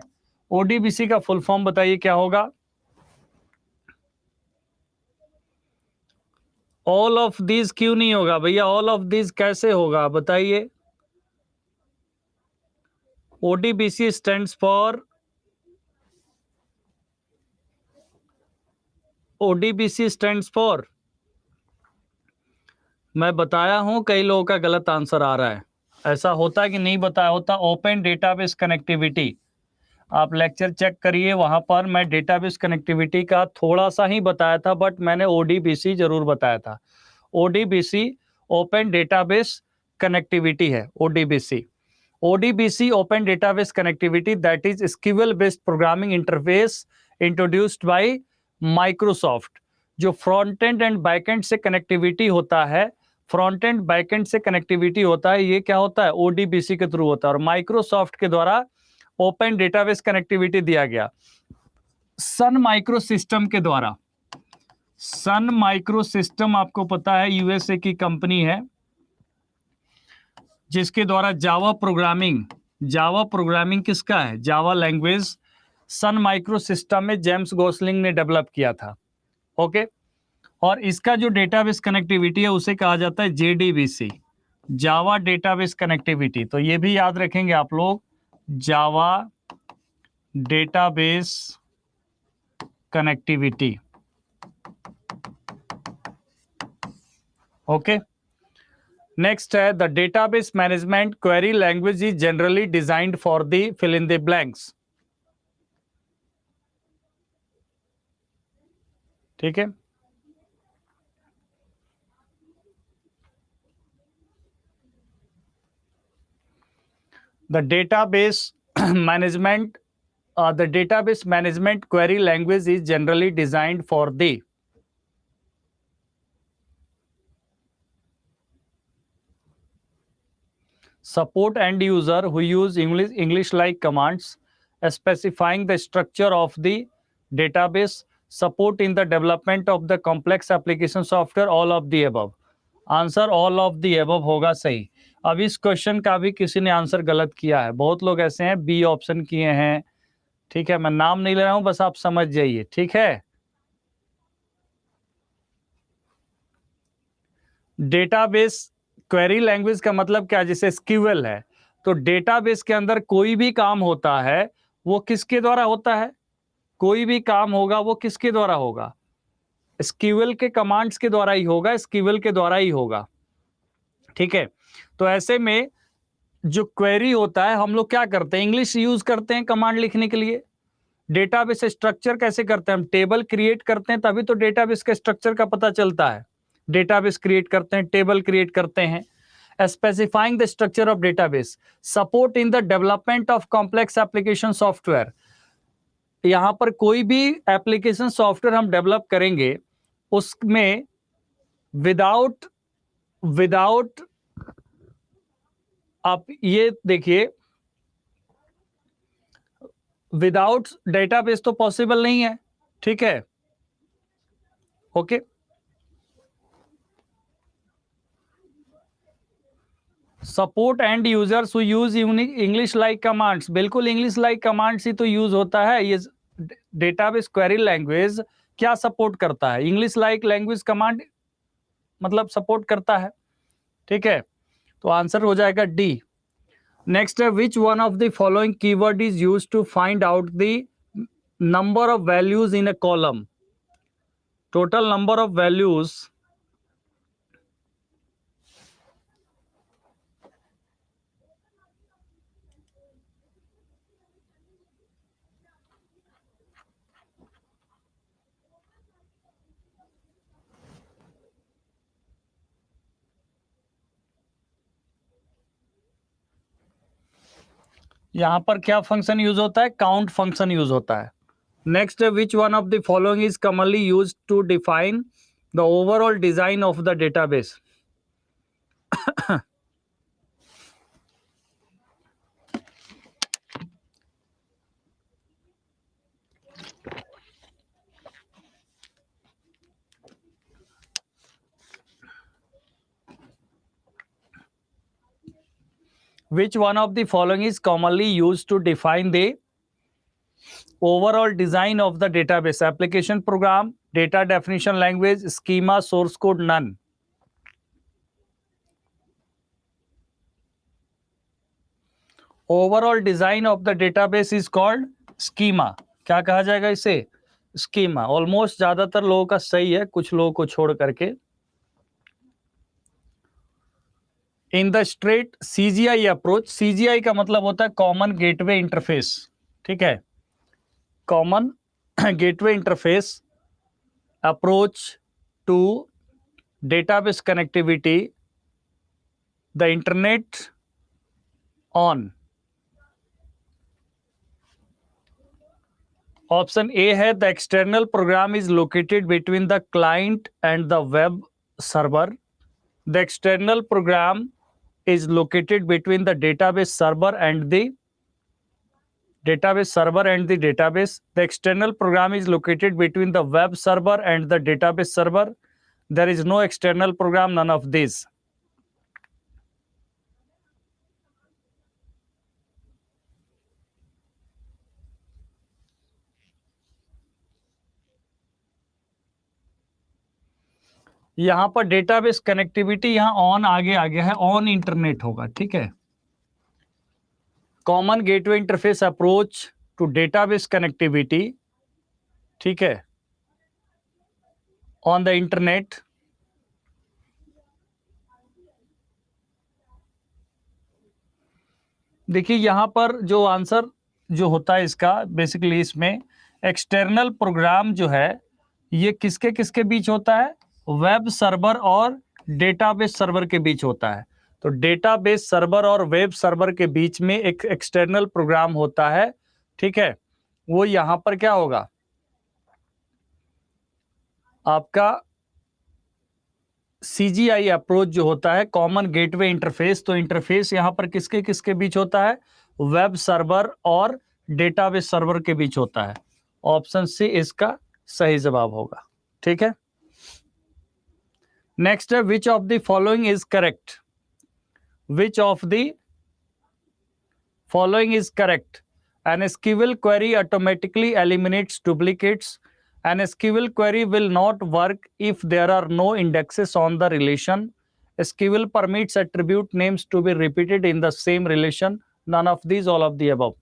ODBC का full form बताइए क्या होगा? All of these क्यों नहीं होगा भैया? All of these कैसे होगा बताइए? ODBC stands for ODBC stands for, मैं बताया हूं, कई लोगों का गलत आंसर आ रहा है। ऐसा होता है कि नहीं बताया होता? Open database connectivity. आप लेक्चर चेक करिए, वहां पर मैं डेटाबेस कनेक्टिविटी का थोड़ा सा ही बताया था, बट मैंने ओडीबीसी जरूर बताया था। ओडीबीसी ओपन डेटाबेस कनेक्टिविटी है। ODBC open database connectivity, that is SQL based programming interface introduced by Microsoft. जो front end and back end से कनेक्टिविटी होता है, फ्रंट एंड बैक एंड से कनेक्टिविटी होता है, ये क्या होता है? ओडीबीसी के थ्रू होता है, और माइक्रोसॉफ्ट के द्वारा ओपन डेटाबेस कनेक्टिविटी दिया गया सन माइक्रो सिस्टम के द्वारा। सन माइक्रो सिस्टम आपको पता है यूएसए की कंपनी है, जिसके द्वारा जावा प्रोग्रामिंग किसका है? Java language Sun micro system में जेम्स गोसलिंग ने डेवलप किया था। ओके, और इसका जो डेटाबेस कनेक्टिविटी है उसे कहा जाता है जेडीबीसी, जावा डेटाबेस कनेक्टिविटी। तो ये भी याद रखेंगे आप लोग, Java database connectivity. Okay, next है, the database management query language is generally designed for the fill in the blanks. ठीक है, the database management the database management query language is generally designed for the support end user who use English like commands, specifying the structure of the database, support in the development of the complex application software, all of the above. Answer all of the above होगा सही। अब इस question का भी किसी ने answer गलत किया है, बहुत लोग ऐसे हैं बी ऑप्शन किए हैं। ठीक है, मैं नाम नहीं ले रहा हूं, बस आप समझ जाइए। ठीक है, डेटाबेस क्वेरी लैंग्वेज का मतलब क्या? जैसे एसक्यूएल है, तो डेटाबेस के अंदर कोई भी काम होता है वो किसके द्वारा होता है? कोई भी काम होगा वो किसके द्वारा होगा? एसक्यूएल के कमांड्स के द्वारा ही होगा, एसक्यूएल के द्वारा ही होगा। ठीक है, तो ऐसे में जो क्वेरी होता है, हम लोग क्या करते हैं? इंग्लिश यूज करते हैं कमांड लिखने के लिए। डेटाबेस स्ट्रक्चर कैसे करते हैं? हम टेबल क्रिएट करते हैं, तभी तो डेटाबेस के स्ट्रक्चर का पता चलता है। डेटाबेस क्रिएट करते हैं, टेबल क्रिएट करते हैं। Specifying the structure of database, support in the development of complex application software. यहां पर कोई भी एप्लीकेशन सॉफ्टवेयर हम डेवलप करेंगे, उसमें विदाउट विदाउट आप ये देखिए, विदाउट डेटाबेस तो पॉसिबल नहीं है। ठीक है, okay, support and users who use English like commands, बिल्कुल इंग्लिश लाइक कमांड्स ही तो यूज होता है। ये डेटाबेस क्वेरी लैंग्वेज क्या सपोर्ट करता है? इंग्लिश लाइक लैंग्वेज कमांड मतलब सपोर्ट करता है। ठीक है, तो आंसर हो जाएगा डी। नेक्स्ट है, which one of the following keyword is use to find out the number of values in a column? Total number of values यहाँ पर क्या फंक्शन यूज होता है? काउंट फंक्शन यूज होता है। Next, which one of the following is commonly used to define the overall design of the database? Which one of the following is commonly used to define the overall design of the database? Application program, data definition language, schema, source code, none. Overall design of the database is called schema. क्या कहा जाएगा इसे? Schema. Almost ज्यादातर लोगों का सही है, कुछ लोगों को छोड़ करके। In the straight CGI approach, CGI का मतलब होता है कॉमन गेटवे इंटरफेस, ठीक है, common gateway interface approach to database connectivity, the internet on. Option A है the external program is located between the client and the web server. The external program is located between the database server and the database. The external program is located between the web server and the database server. There is no external program, none of these. यहां पर database connectivity यहां on आगे आ गया है, on internet होगा, ठीक है। Common gateway interface approach to database connectivity, ठीक है, ऑन द इंटरनेट। देखिए यहां पर जो आंसर जो होता है इसका, बेसिकली इसमें एक्सटर्नल प्रोग्राम जो है ये किसके किसके बीच होता है? वेब सर्वर और डेटाबेस सर्वर के बीच होता है। तो डेटाबेस सर्वर और वेब सर्वर के बीच में एक एक्सटर्नल प्रोग्राम होता है, ठीक है। वो यहां पर क्या होगा? आपका CGI अप्रोच जो होता है, कॉमन गेटवे इंटरफेस। तो इंटरफेस यहां पर किसके किसके बीच होता है? वेब सर्वर और डेटाबेस सर्वर के बीच होता है। ऑप्शन सी इसका सही जवाब होगा, ठीक है। नेक्स्ट है which of the following is correct? Which of the following is correct? An SQL query automatically eliminates duplicates. An SQL query will not work if there are no indexes on the relation. SQL permits attribute names to be repeated in the same relation. None of these, all of the above.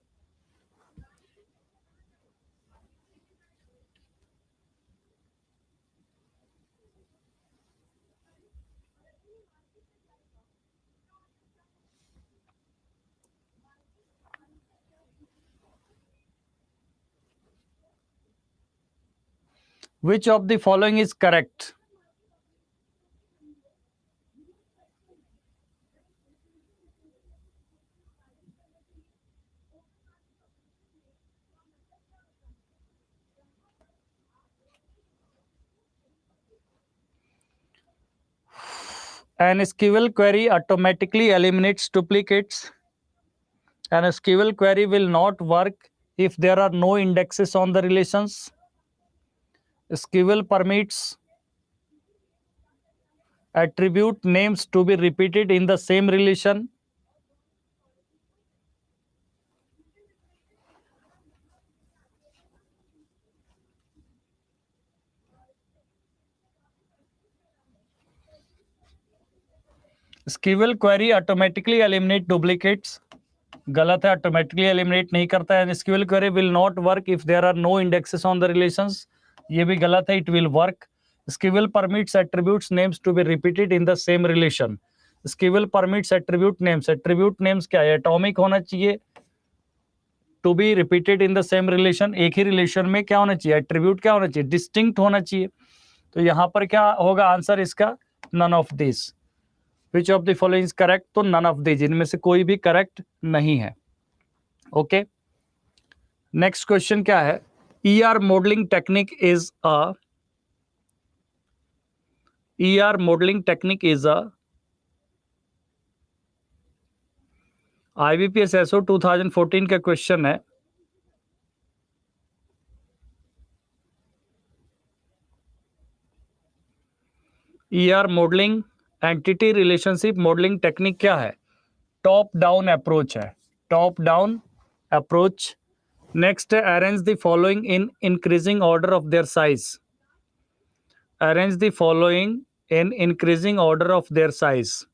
Which of the following is correct? An SQL query automatically eliminates duplicates. An SQL query will not work if there are no indexes on the relations. SQL permits attribute names to be repeated in the same relation. SQL query automatically eliminate duplicates. गलत है, automatically eliminate नहीं करता है। SQL query will not work if there are no indexes on the relations. ये भी गलत है, it will work. SQL permits attributes names to be repeated in the same relation. SQL permits attribute names. Attribute names क्या है? Atomic होना चाहिए। To be repeated in the same relation, एक ही रिलेशन में क्या होना चाहिए? एट्रीब्यूट क्या होना चाहिए? डिस्टिंक्ट होना चाहिए। तो यहां पर क्या होगा आंसर इसका? None of this. Which of the following is correct? तो नन ऑफ दिस, इनमें से कोई भी करेक्ट नहीं है। ओके, नेक्स्ट क्वेश्चन क्या है? ER modelling technique is a ER modeling technique is a IBPS SO 2014 का क्वेश्चन है। ER modelling entity relationship modelling technique क्या है? टॉप डाउन अप्रोच है, टॉप डाउन अप्रोच। नेक्स्ट है arrange the following in increasing order of their size. Arrange the following in increasing order of their size.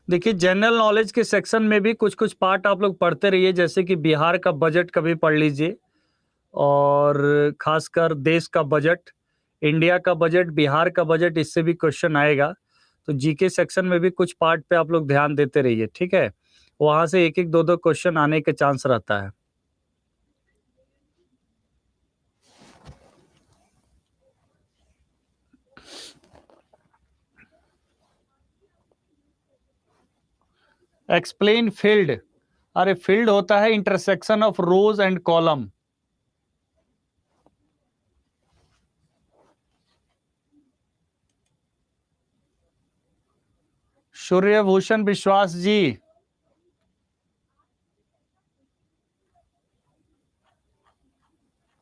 देखिए, general knowledge के section में भी कुछ कुछ पार्ट आप लोग पढ़ते रहिए, जैसे कि बिहार का बजट कभी पढ़ लीजिए, और खासकर देश का बजट, इंडिया का बजट, बिहार का बजट, इससे भी क्वेश्चन आएगा। तो जीके सेक्शन में भी कुछ पार्ट पे आप लोग ध्यान देते रहिए, ठीक है? वहां से एक एक दो दो क्वेश्चन आने के चांस रहता है। Explain field. अरे फील्ड होता है intersection of rows and column. Suryabhushan Vishwas ji,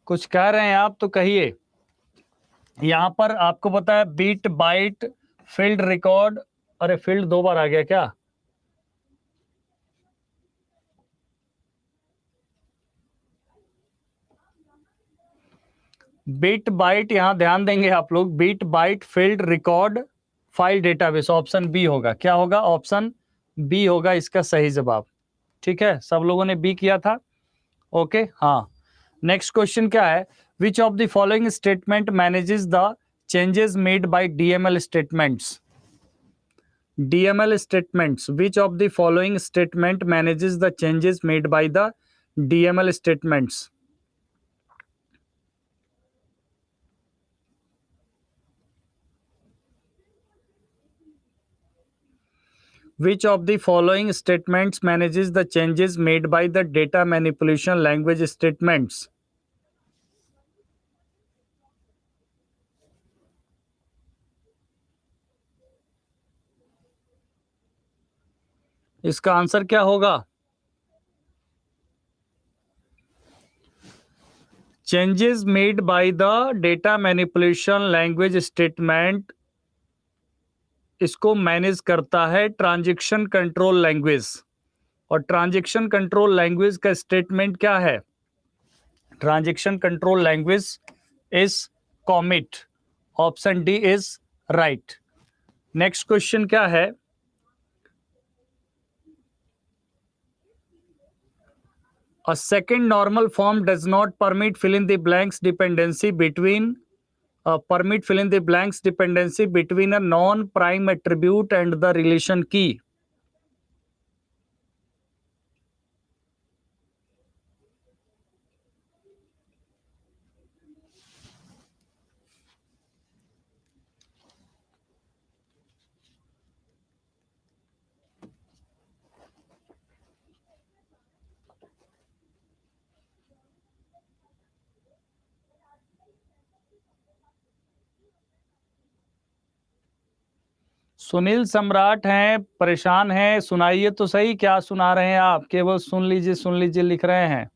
कुछ कह रहे हैं आप तो कहिए। यहां पर आपको पता है बीट बाइट फील्ड रिकॉर्ड। अरे फील्ड दो बार आ गया क्या? बीट बाइट, यहां ध्यान देंगे आप लोग। Bit byte field record file database, option B होगा। क्या होगा? ऑप्शन बी होगा इसका सही जवाब। ठीक है, सब लोगों ने बी किया था। ओके, हाँ। नेक्स्ट क्वेश्चन क्या है? Which of the following statement manages the changes made by DML statements. DML statements, which of the following statement manages the changes made by the DML statements. Which of the following statements manages the changes made by the data manipulation language statements? इसका answer क्या होगा? Changes made by the data manipulation language statement, इसको manage करता है transaction control language. और transaction control language का statement क्या है? Transaction control language is commit. Option D is right. Next question क्या है? A second normal form does not permit fill in the blanks dependency between a non-prime attribute and the relation key. Sunil सम्राट हैं, परेशान हैं, सुनाइए तो सही, क्या सुना रहे हैं आप? केवल सुन लीजिए लिख रहे हैं।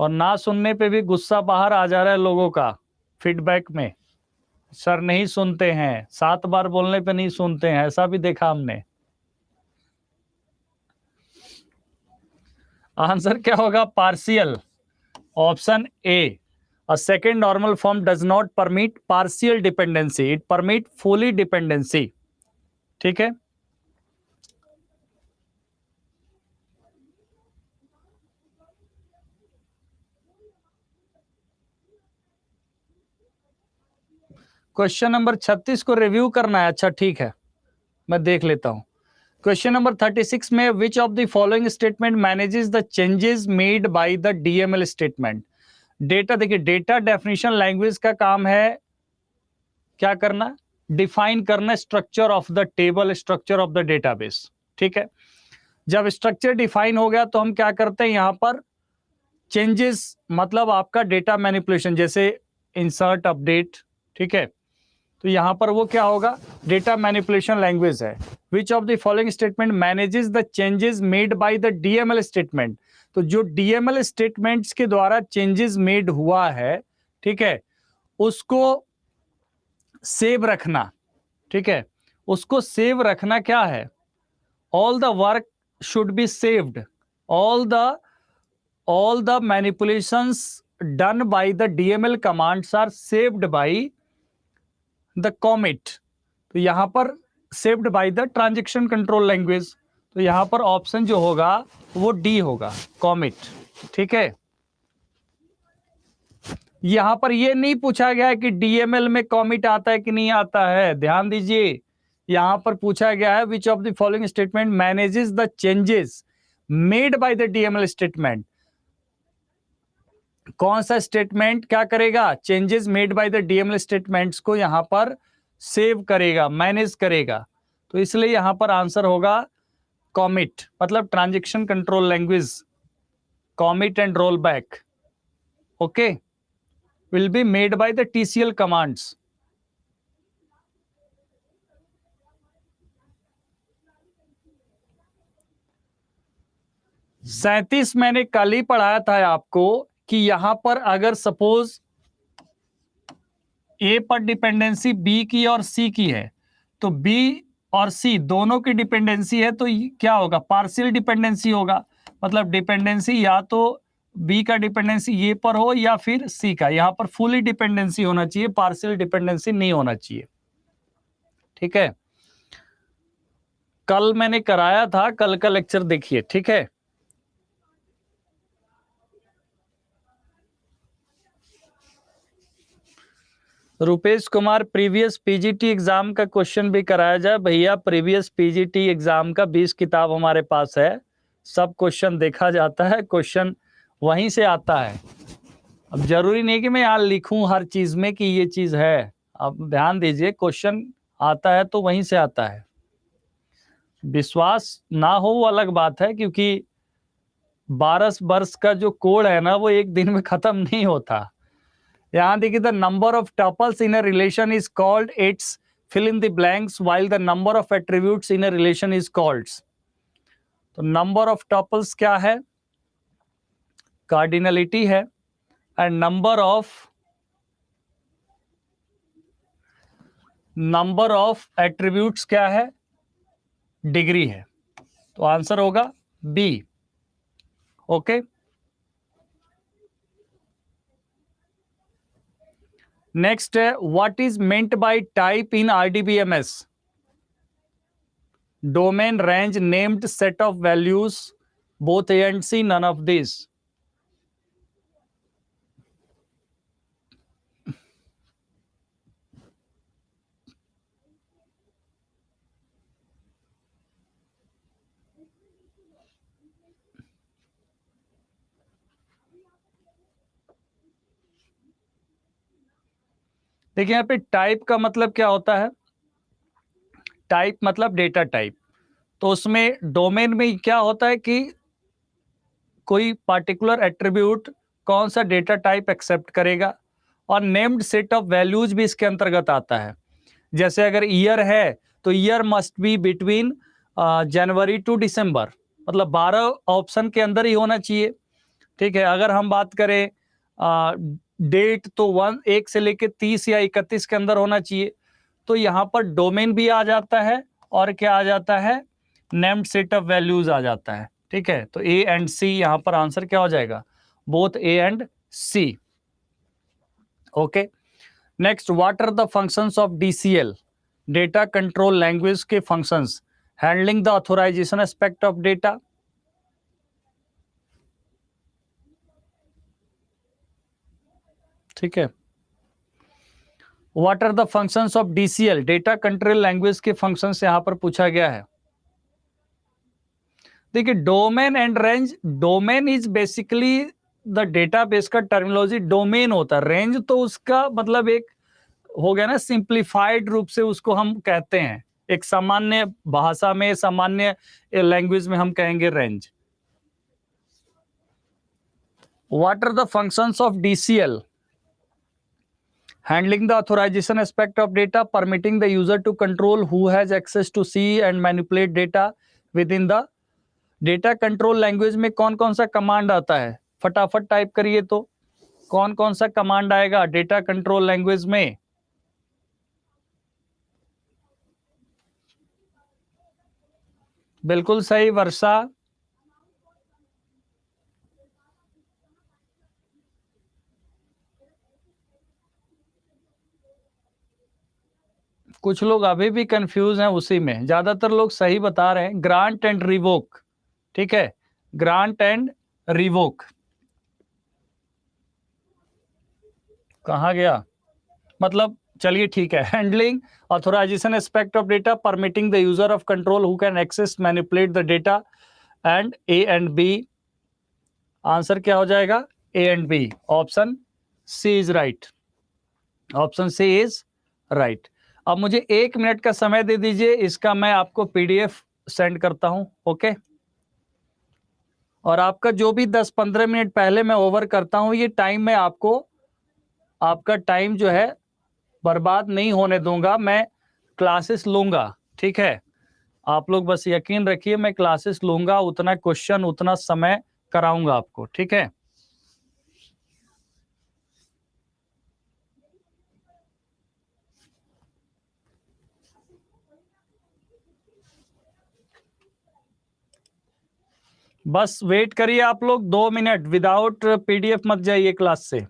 और ना सुनने पे भी गुस्सा बाहर आ जा रहा है लोगों का फीडबैक में, सर नहीं सुनते हैं, 7 बार बोलने पे नहीं सुनते हैं, ऐसा भी देखा हमने। आंसर क्या होगा? Partial, option A. A second normal form does not permit partial dependency, it permit fully dependency। ठीक है, क्वेश्चन नंबर 36 को रिव्यू करना है। अच्छा ठीक है, मैं देख लेता हूं। क्वेश्चन नंबर 36 में विच of the following statement manages the changes made by the DML statement. Data, देखिए डेटा डेफिनेशन लैंग्वेज का काम है क्या करना? डिफाइन करना structure of the table, structure of the database. ठीक है, जब स्ट्रक्चर डिफाइन हो गया तो हम क्या करते हैं यहां पर? चेंजेस मतलब आपका डेटा मैनिपुलेशन, जैसे इंसर्ट, अपडेट। ठीक है, तो यहां पर वो क्या होगा? डेटा मैनिपुलेशन लैंग्वेज है। Which of the following statement manages the changes made by the DML statement. तो जो डीएमएल स्टेटमेंट्स के द्वारा चेंजेस मेड हुआ है, ठीक है, उसको सेव रखना। ठीक है, उसको सेव रखना क्या है? All the work should be saved, all the manipulations done by the DML commands are saved by the commit. तो यहां पर saved by the transaction control language. तो यहां पर ऑप्शन जो होगा वो डी होगा, कॉमिट। ठीक है, यहां पर ये नहीं पूछा गया है कि डीएमएल में कॉमिट आता है कि नहीं आता है, ध्यान दीजिए। यहां पर पूछा गया है which of the following statement manages the changes made by the DML statement. कौन सा स्टेटमेंट क्या करेगा? Changes made by the DML statements को यहां पर सेव करेगा, मैनेज करेगा। तो इसलिए यहां पर आंसर होगा कॉमिट, मतलब transaction control language, commit and roll back, okay, will be made by the TCL commands। सैंतीस मैंने कल ही पढ़ाया था आपको कि यहां पर अगर सपोज ए पर डिपेंडेंसी बी की और सी की है, तो बी और सी दोनों की डिपेंडेंसी है, तो क्या होगा? पार्शियल डिपेंडेंसी होगा। मतलब डिपेंडेंसी या तो बी का डिपेंडेंसी ए पर हो या फिर सी का। यहां पर फुली डिपेंडेंसी होना चाहिए, पार्शियल डिपेंडेंसी नहीं होना चाहिए। ठीक है, कल मैंने कराया था, कल का लेक्चर देखिए। ठीक है, Rupesh Kumar, previous PGT exam का क्वेश्चन भी कराया जाए भैया। प्रीवियस पीजीटी एग्जाम का 20 किताब हमारे पास है, सब क्वेश्चन देखा जाता है, क्वेश्चन वहीं से आता है। अब जरूरी नहीं कि मैं यहाँ लिखूं हर चीज में कि ये चीज है, अब ध्यान दीजिए, क्वेश्चन आता है तो वहीं से आता है। विश्वास ना हो वो अलग बात है, क्योंकि 12 वर्ष का जो कोड है ना वो एक दिन में खत्म नहीं होता। यहां देखिए, the number of tuples in a relation is called its fill in the blanks while the number of attributes in a relation is called. तो नंबर ऑफ टपल्स क्या है? कार्डिनलिटी है। एंड नंबर ऑफ एट्रीब्यूट्स क्या है? Degree है। तो answer होगा B, okay. Next है, what is meant by type in RDBMS? Domain, range, named set of values, both A and C, none of this. देखिए यहाँ पे टाइप का मतलब क्या होता है? टाइप मतलब डेटा टाइप। तो उसमें डोमेन में क्या होता है कि कोई पार्टिकुलर एट्रीब्यूट कौन सा डेटा टाइप एक्सेप्ट करेगा, और नेम्ड सेट ऑफ वैल्यूज भी इसके अंतर्गत आता है। जैसे अगर ईयर है तो year must be between January to December, मतलब 12 ऑप्शन के अंदर ही होना चाहिए। ठीक है। अगर हम बात करें डेट, तो 1 से लेके 30 या 31 के अंदर होना चाहिए। तो यहाँ पर डोमेन भी आ जाता है और क्या आ जाता है, नेम्ड सेट ऑफ वैल्यूज आ जाता है। ठीक है, तो ए एंड सी यहाँ पर आंसर क्या हो जाएगा, both A and C. Okay, next, what are the functions of DCL, data control language के functions, handling the authorisation aspect of data. ठीक है, what are the functions of DCL, data control language के functions यहां पर पूछा गया है। देखिए, domain and range, domain is basically the database का टर्मिनोलॉजी डोमेन होता है, रेंज तो उसका मतलब एक हो गया ना, सिंप्लीफाइड रूप से उसको हम कहते हैं, एक सामान्य भाषा में, सामान्य लैंग्वेज में हम कहेंगे range. What are the functions of DCL, handling the authorization aspect of data, permitting the user to control who has access to see and manipulate data within the data control language में कौन कौन सा command आता है, फटाफट type करिए। तो कौन कौन सा कमांड आएगा डेटा कंट्रोल लैंग्वेज में? बिल्कुल सही वर्षा। कुछ लोग अभी भी कंफ्यूज हैं उसी में, ज्यादातर लोग सही बता रहे हैं, ग्रांट एंड रिवोक। ठीक है, ग्रांट एंड रिवोक कहाँ गया, मतलब चलिए ठीक है, handling authorization aspect of data, permitting the user of control who can access manipulate the data, and A and B. Answer क्या हो जाएगा, A and B, option C is right, option C is right. अब मुझे 1 minute का समय दे दीजिए, इसका मैं आपको पीडीएफ सेंड करता हूं। ओके, और आपका जो भी 10-15 मिनट पहले मैं ओवर करता हूं, ये टाइम मैं आपको, आपका टाइम जो है बर्बाद नहीं होने दूंगा, मैं क्लासेस लूंगा। ठीक है, आप लोग बस यकीन रखिए, मैं क्लासेस लूंगा, उतना क्वेश्चन उतना समय कराऊंगा आपको। ठीक है, बस वेट करिए आप लोग 2 मिनट, विदाउट पीडीएफ मत जाइए क्लास से।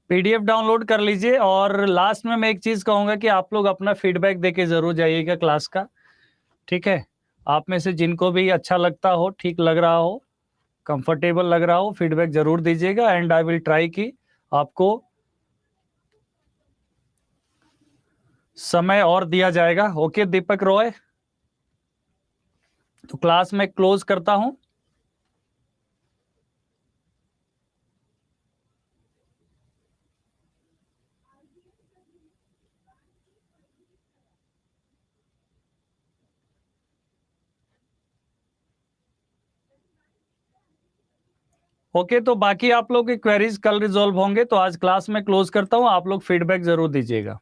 पीडीएफ डाउनलोड कर लीजिए, और लास्ट में मैं एक चीज कहूंगा कि आप लोग अपना फीडबैक देके जरूर जाइएगा क्लास का। ठीक है, आप में से जिनको भी अच्छा लगता हो, ठीक लग रहा हो, कंफर्टेबल लग रहा हो, फीडबैक जरूर दीजिएगा, एंड आई विल ट्राई कि आपको समय और दिया जाएगा। ओके दीपक रॉय, तो क्लास में क्लोज करता हूं। ओके, तो बाकी आप लोग की क्वेरीज कल रिजॉल्व होंगे, तो आज क्लास में क्लोज करता हूँ, आप लोग फीडबैक जरूर दीजिएगा।